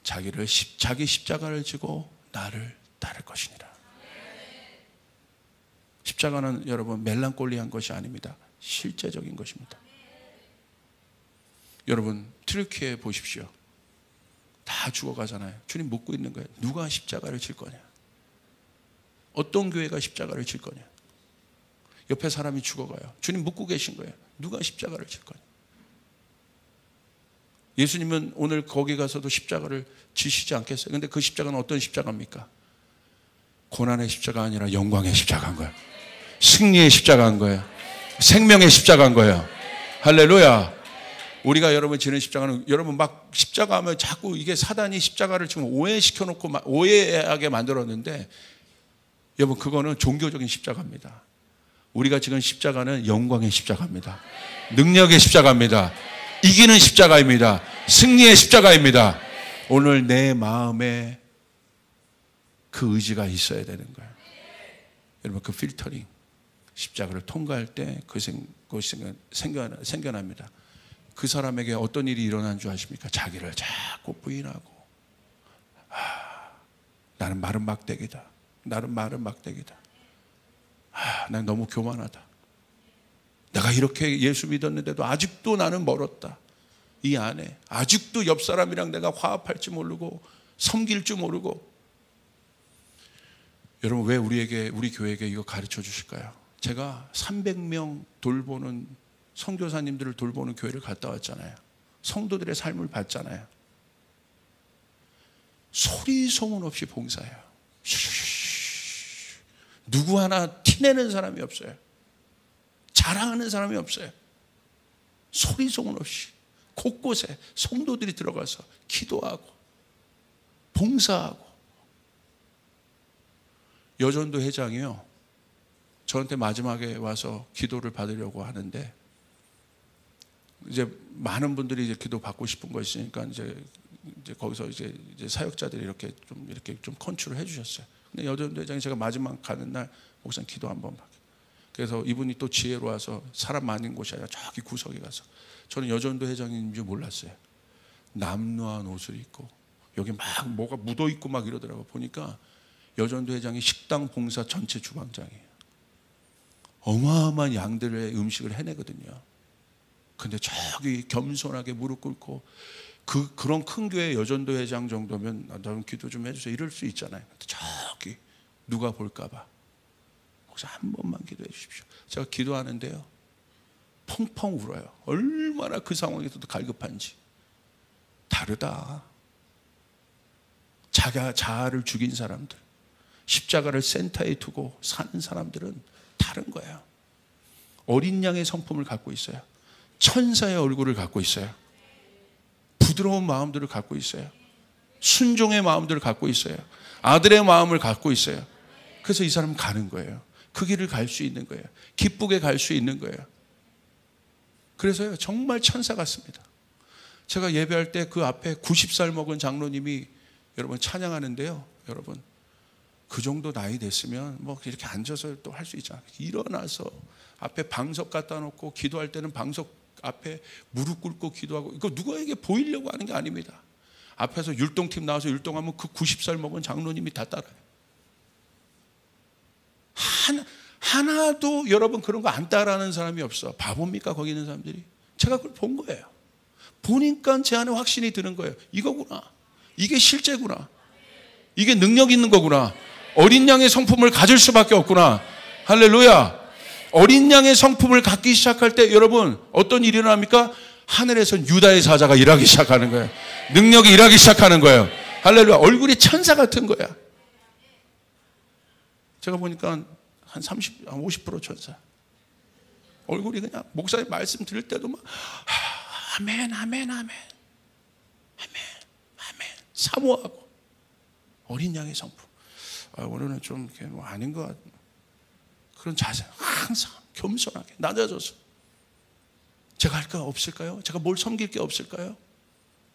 자기 십자가를 지고 나를 따를 것이니라. 십자가는 여러분 멜랑콜리한 것이 아닙니다. 실제적인 것입니다. 여러분 튀르키예 보십시오. 다 죽어가잖아요. 주님 묻고 있는 거예요. 누가 십자가를 질 거냐? 어떤 교회가 십자가를 질 거냐? 옆에 사람이 죽어가요. 주님 묻고 계신 거예요. 누가 십자가를 질 거냐? 예수님은 오늘 거기 가서도 십자가를 지시지 않겠어요? 근데 그 십자가는 어떤 십자가입니까? 고난의 십자가 아니라 영광의 십자가인 거예요. 승리의 십자가인 거예요. 생명의 십자가인 거예요. 할렐루야. 우리가 여러분 지는 십자가는, 여러분 막 십자가 하면 자꾸 이게 사단이 십자가를 지금 오해시켜 놓고 오해하게 만들었는데, 여러분 그거는 종교적인 십자가입니다. 우리가 지금 십자가는 영광의 십자가입니다. 능력의 십자가입니다. 이기는 십자가입니다. 승리의 십자가입니다. 오늘 내 마음에 그 의지가 있어야 되는 거예요. 여러분 그 필터링, 십자가를 통과할 때 그것이 생겨납니다. 그 사람에게 어떤 일이 일어난 줄 아십니까? 자기를 자꾸 부인하고, 나는 마른 막대기다. 나는 마른 막대기다. 난 너무 교만하다. 내가 이렇게 예수 믿었는데도 아직도 나는 멀었다. 이 안에 아직도 옆 사람이랑 내가 화합할 줄 모르고 섬길 줄 모르고. 여러분 왜 우리 교회에게 이거 가르쳐 주실까요? 제가 300명 돌보는 선교사님들을 돌보는 교회를 갔다 왔잖아요. 성도들의 삶을 봤잖아요. 소리 소문 없이 봉사해요. 누구 하나 티내는 사람이 없어요. 자랑하는 사람이 없어요. 소리 소문 없이 곳곳에 성도들이 들어가서 기도하고 봉사하고. 여전도 회장이요, 저한테 마지막에 와서 기도를 받으려고 하는데, 이제 많은 분들이 이제 기도 받고 싶은 거 있으니까 이제 거기서 이제 사역자들이 이렇게 좀 컨트롤 해주셨어요. 근데 여전도 회장이 제가 마지막 가는 날, 목사님 기도 한번 받게. 그래서 이분이 또 지혜로 와서 사람 많은 곳이 아니라 저기 구석에 가서, 저는 여전도 회장인 줄 몰랐어요. 남루한 옷을 입고 여기 막 뭐가 묻어 있고 막 이러더라고. 보니까 여전도 회장이 식당 봉사 전체 주방장이에요. 어마어마한 양들의 음식을 해내거든요. 근데 저기 겸손하게 무릎 꿇고, 그런 큰 교회 여전도 회장 정도면 나는 기도 좀 해주세요 이럴 수 있잖아요. 근데 저기 누가 볼까봐, 목사 한 번만 기도해 주십시오. 제가 기도하는데요, 펑펑 울어요. 얼마나 그 상황에서도 갈급한지. 다르다. 자아를 죽인 사람들, 십자가를 센터에 두고 사는 사람들은 다른 거예요. 어린 양의 성품을 갖고 있어요. 천사의 얼굴을 갖고 있어요. 부드러운 마음들을 갖고 있어요. 순종의 마음들을 갖고 있어요. 아들의 마음을 갖고 있어요. 그래서 이 사람은 가는 거예요. 그 길을 갈 수 있는 거예요. 기쁘게 갈 수 있는 거예요. 그래서요, 정말 천사 같습니다. 제가 예배할 때 그 앞에 90살 먹은 장로님이 여러분 찬양하는데요, 여러분 그 정도 나이 됐으면 뭐 이렇게 앉아서 또 할 수 있잖아요. 일어나서 앞에 방석 갖다 놓고, 기도할 때는 방석 앞에 무릎 꿇고 기도하고, 이거 누구에게 보이려고 하는 게 아닙니다. 앞에서 율동팀 나와서 율동하면 그 90살 먹은 장로님이 다 따라요. 하나도 여러분 그런 거 안 따라하는 사람이 없어. 바보입니까 거기 있는 사람들이? 제가 그걸 본 거예요. 보니까 제 안에 확신이 드는 거예요. 이거구나. 이게 실제구나. 이게 능력 있는 거구나. 어린 양의 성품을 가질 수밖에 없구나. 할렐루야. 어린 양의 성품을 갖기 시작할 때 여러분 어떤 일이 일어납니까? 하늘에선 유다의 사자가 일하기 시작하는 거예요. 능력이 일하기 시작하는 거예요. 할렐루야. 얼굴이 천사 같은 거야. 제가 보니까 한 50% 천사. 얼굴이 그냥 목사님 말씀 들을 때도 막 아멘 아멘 아멘 아멘 아멘 사모하고. 어린 양의 성품. 오늘은 좀 뭐 아닌 것 같. 그런 자세, 항상 겸손하게 낮아져서. 제가 할 거 없을까요? 제가 뭘 섬길 게 없을까요?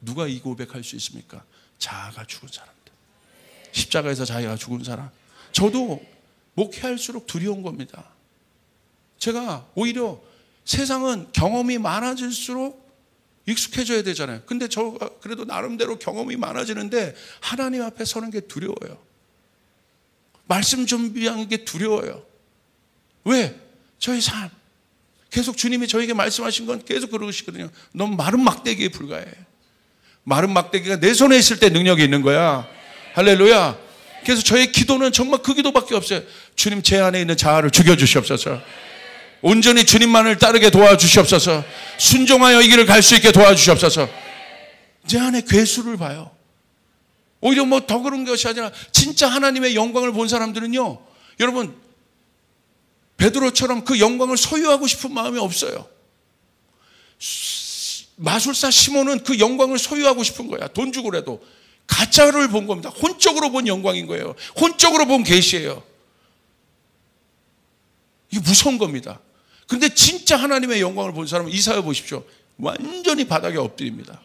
누가 이 고백할 수 있습니까? 자아가 죽은 사람들, 십자가에서 자기가 죽은 사람. 저도 목회할수록 두려운 겁니다. 제가 오히려 세상은 경험이 많아질수록 익숙해져야 되잖아요. 근데 저가 그래도 나름대로 경험이 많아지는데 하나님 앞에 서는 게 두려워요. 말씀 준비하는 게 두려워요. 왜? 저의 삶. 계속 주님이 저에게 말씀하신 건 계속 그러시거든요. 넌 마른 막대기에 불과해. 마른 막대기가 내 손에 있을 때 능력이 있는 거야. 할렐루야. 그래서 저의 기도는 정말 그 기도밖에 없어요. 주님, 제 안에 있는 자아를 죽여주시옵소서. 온전히 주님만을 따르게 도와주시옵소서. 순종하여 이 길을 갈 수 있게 도와주시옵소서. 제 안에 괴수를 봐요. 오히려 뭐 더 그런 것이 아니라 진짜 하나님의 영광을 본 사람들은요, 여러분, 베드로처럼 그 영광을 소유하고 싶은 마음이 없어요. 마술사 시몬은 그 영광을 소유하고 싶은 거야. 돈 주고라도. 가짜를 본 겁니다. 혼적으로 본 영광인 거예요. 혼적으로 본 계시예요. 이게 무서운 겁니다. 그런데 진짜 하나님의 영광을 본 사람은 이사야 보십시오. 완전히 바닥에 엎드립니다.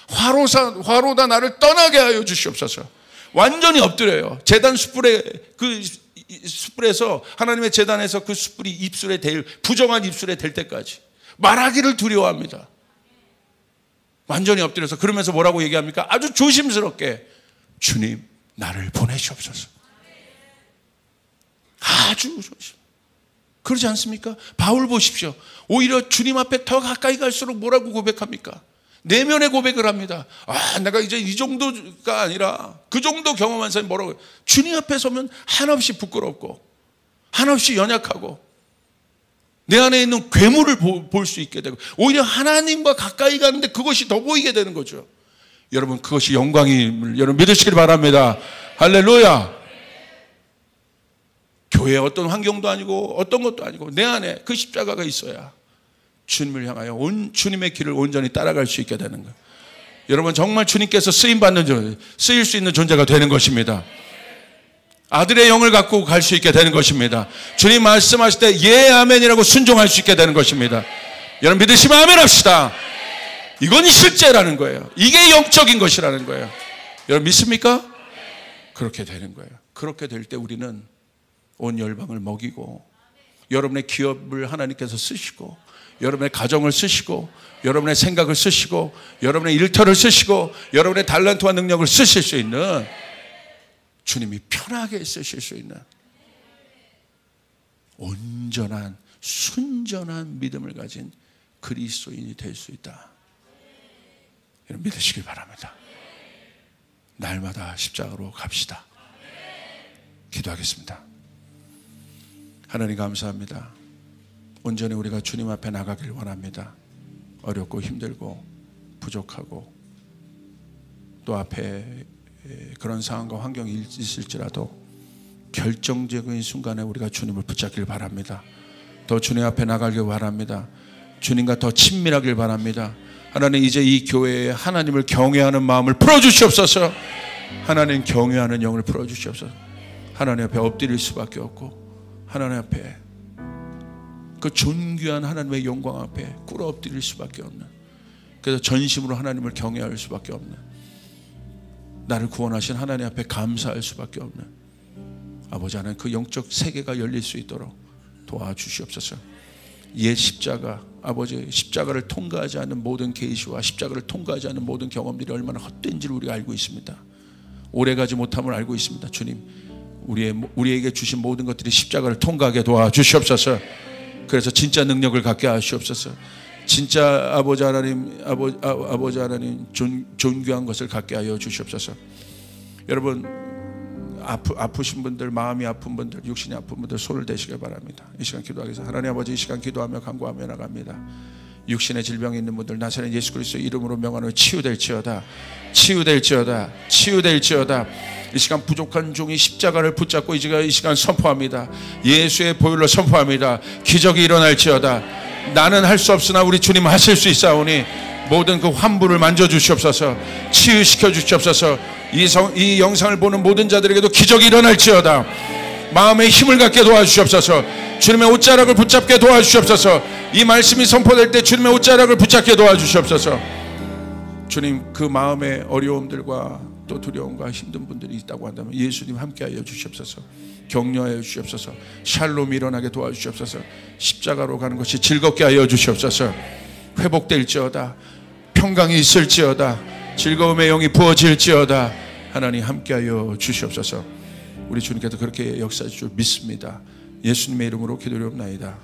화로다 나를 떠나게 하여 주시옵소서. 완전히 엎드려요. 제단 숯불에서 하나님의 제단에서 그 숯불이 입술에 댈, 부정한 입술에 댈 때까지 말하기를 두려워합니다. 완전히 엎드려서 그러면서 뭐라고 얘기합니까? 아주 조심스럽게 주님, 나를 보내시옵소서. 아주 조심. 그러지 않습니까? 바울 보십시오. 오히려 주님 앞에 더 가까이 갈수록 뭐라고 고백합니까? 내면의 고백을 합니다. 내가 이제 이 정도가 아니라 그 정도 경험한 사람이 뭐라고 해요? 주님 앞에 서면 한없이 부끄럽고 한없이 연약하고 내 안에 있는 괴물을 볼 수 있게 되고 오히려 하나님과 가까이 가는데 그것이 더 보이게 되는 거죠. 여러분, 그것이 영광임을 여러분 믿으시길 바랍니다. 할렐루야. 교회 어떤 환경도 아니고 어떤 것도 아니고 내 안에 그 십자가가 있어야 주님을 향하여 주님의 길을 온전히 따라갈 수 있게 되는 거예요. 여러분, 정말 주님께서 쓰일 수 있는 존재가 되는 것입니다. 아들의 영을 갖고 갈 수 있게 되는 것입니다. 주님 말씀하실 때 예 아멘이라고 순종할 수 있게 되는 것입니다. 여러분 믿으시면 아멘 합시다. 이건 실제라는 거예요. 이게 영적인 것이라는 거예요. 여러분 믿습니까? 그렇게 되는 거예요. 그렇게 될 때 우리는 온 열방을 먹이고 여러분의 기업을 하나님께서 쓰시고 여러분의 가정을 쓰시고 여러분의 생각을 쓰시고 여러분의 일터를 쓰시고 여러분의 달란트와 능력을 쓰실 수 있는 주님이 편하게 쓰실 수 있는 온전한 순전한 믿음을 가진 그리스도인이 될 수 있다. 여러분 믿으시길 바랍니다. 날마다 십자가로 갑시다. 기도하겠습니다. 하나님 감사합니다. 온전히 우리가 주님 앞에 나가길 원합니다. 어렵고 힘들고 부족하고 또 앞에 그런 상황과 환경이 있을지라도 결정적인 순간에 우리가 주님을 붙잡길 바랍니다. 더 주님 앞에 나가길 바랍니다. 주님과 더 친밀하길 바랍니다. 하나님, 이제 이 교회에 하나님을 경외하는 마음을 풀어주시옵소서. 하나님 경외하는 영을 풀어주시옵소서. 하나님 앞에 엎드릴 수밖에 없고 하나님 앞에 그 존귀한 하나님의 영광 앞에 꿇어 엎드릴 수밖에 없는, 그래서 전심으로 하나님을 경외할 수밖에 없는, 나를 구원하신 하나님 앞에 감사할 수밖에 없는 아버지 하나님, 그 영적 세계가 열릴 수 있도록 도와주시옵소서. 옛 십자가, 아버지 십자가를 통과하지 않는 모든 계시와 십자가를 통과하지 않는 모든 경험들이 얼마나 헛된지를 우리가 알고 있습니다. 오래가지 못함을 알고 있습니다. 주님, 우리에게 주신 모든 것들이 십자가를 통과하게 도와주시옵소서. 그래서 진짜 능력을 갖게 하시옵소서. 진짜 아버지 하나님, 아버지 하나님 존귀한 것을 갖게 하여 주시옵소서. 여러분, 아프신 분들, 마음이 아픈 분들, 육신이 아픈 분들 손을 대시길 바랍니다. 이 시간 기도하겠습니다. 하나님 아버지, 이 시간 기도하며 간구하며 나갑니다. 육신의 질병이 있는 분들 나사렛 예수 그리스도 이름으로 명하노니 치유될지어다, 치유될지어다, 치유될지어다. 이 시간 부족한 종이 십자가를 붙잡고 이 시간 선포합니다. 예수의 보혈로 선포합니다. 기적이 일어날지어다. 나는 할 수 없으나 우리 주님은 하실 수 있사오니 모든 그 환부를 만져주시옵소서. 치유시켜 주시옵소서. 이 영상을 보는 모든 자들에게도 기적이 일어날지어다. 마음의 힘을 갖게 도와주시옵소서. 주님의 옷자락을 붙잡게 도와주시옵소서. 이 말씀이 선포될 때 주님의 옷자락을 붙잡게 도와주시옵소서. 주님, 그 마음의 어려움들과 또 두려움과 힘든 분들이 있다고 한다면 예수님 함께하여 주시옵소서. 격려하여 주시옵소서. 샬롬이 일어나게 도와주시옵소서. 십자가로 가는 것이 즐겁게 하여 주시옵소서. 회복될지어다. 평강이 있을지어다. 즐거움의 영이 부어질지어다. 하나님 함께하여 주시옵소서. 우리 주님께서 그렇게 역사하실 줄 믿습니다. 예수님의 이름으로 기도드리옵나이다.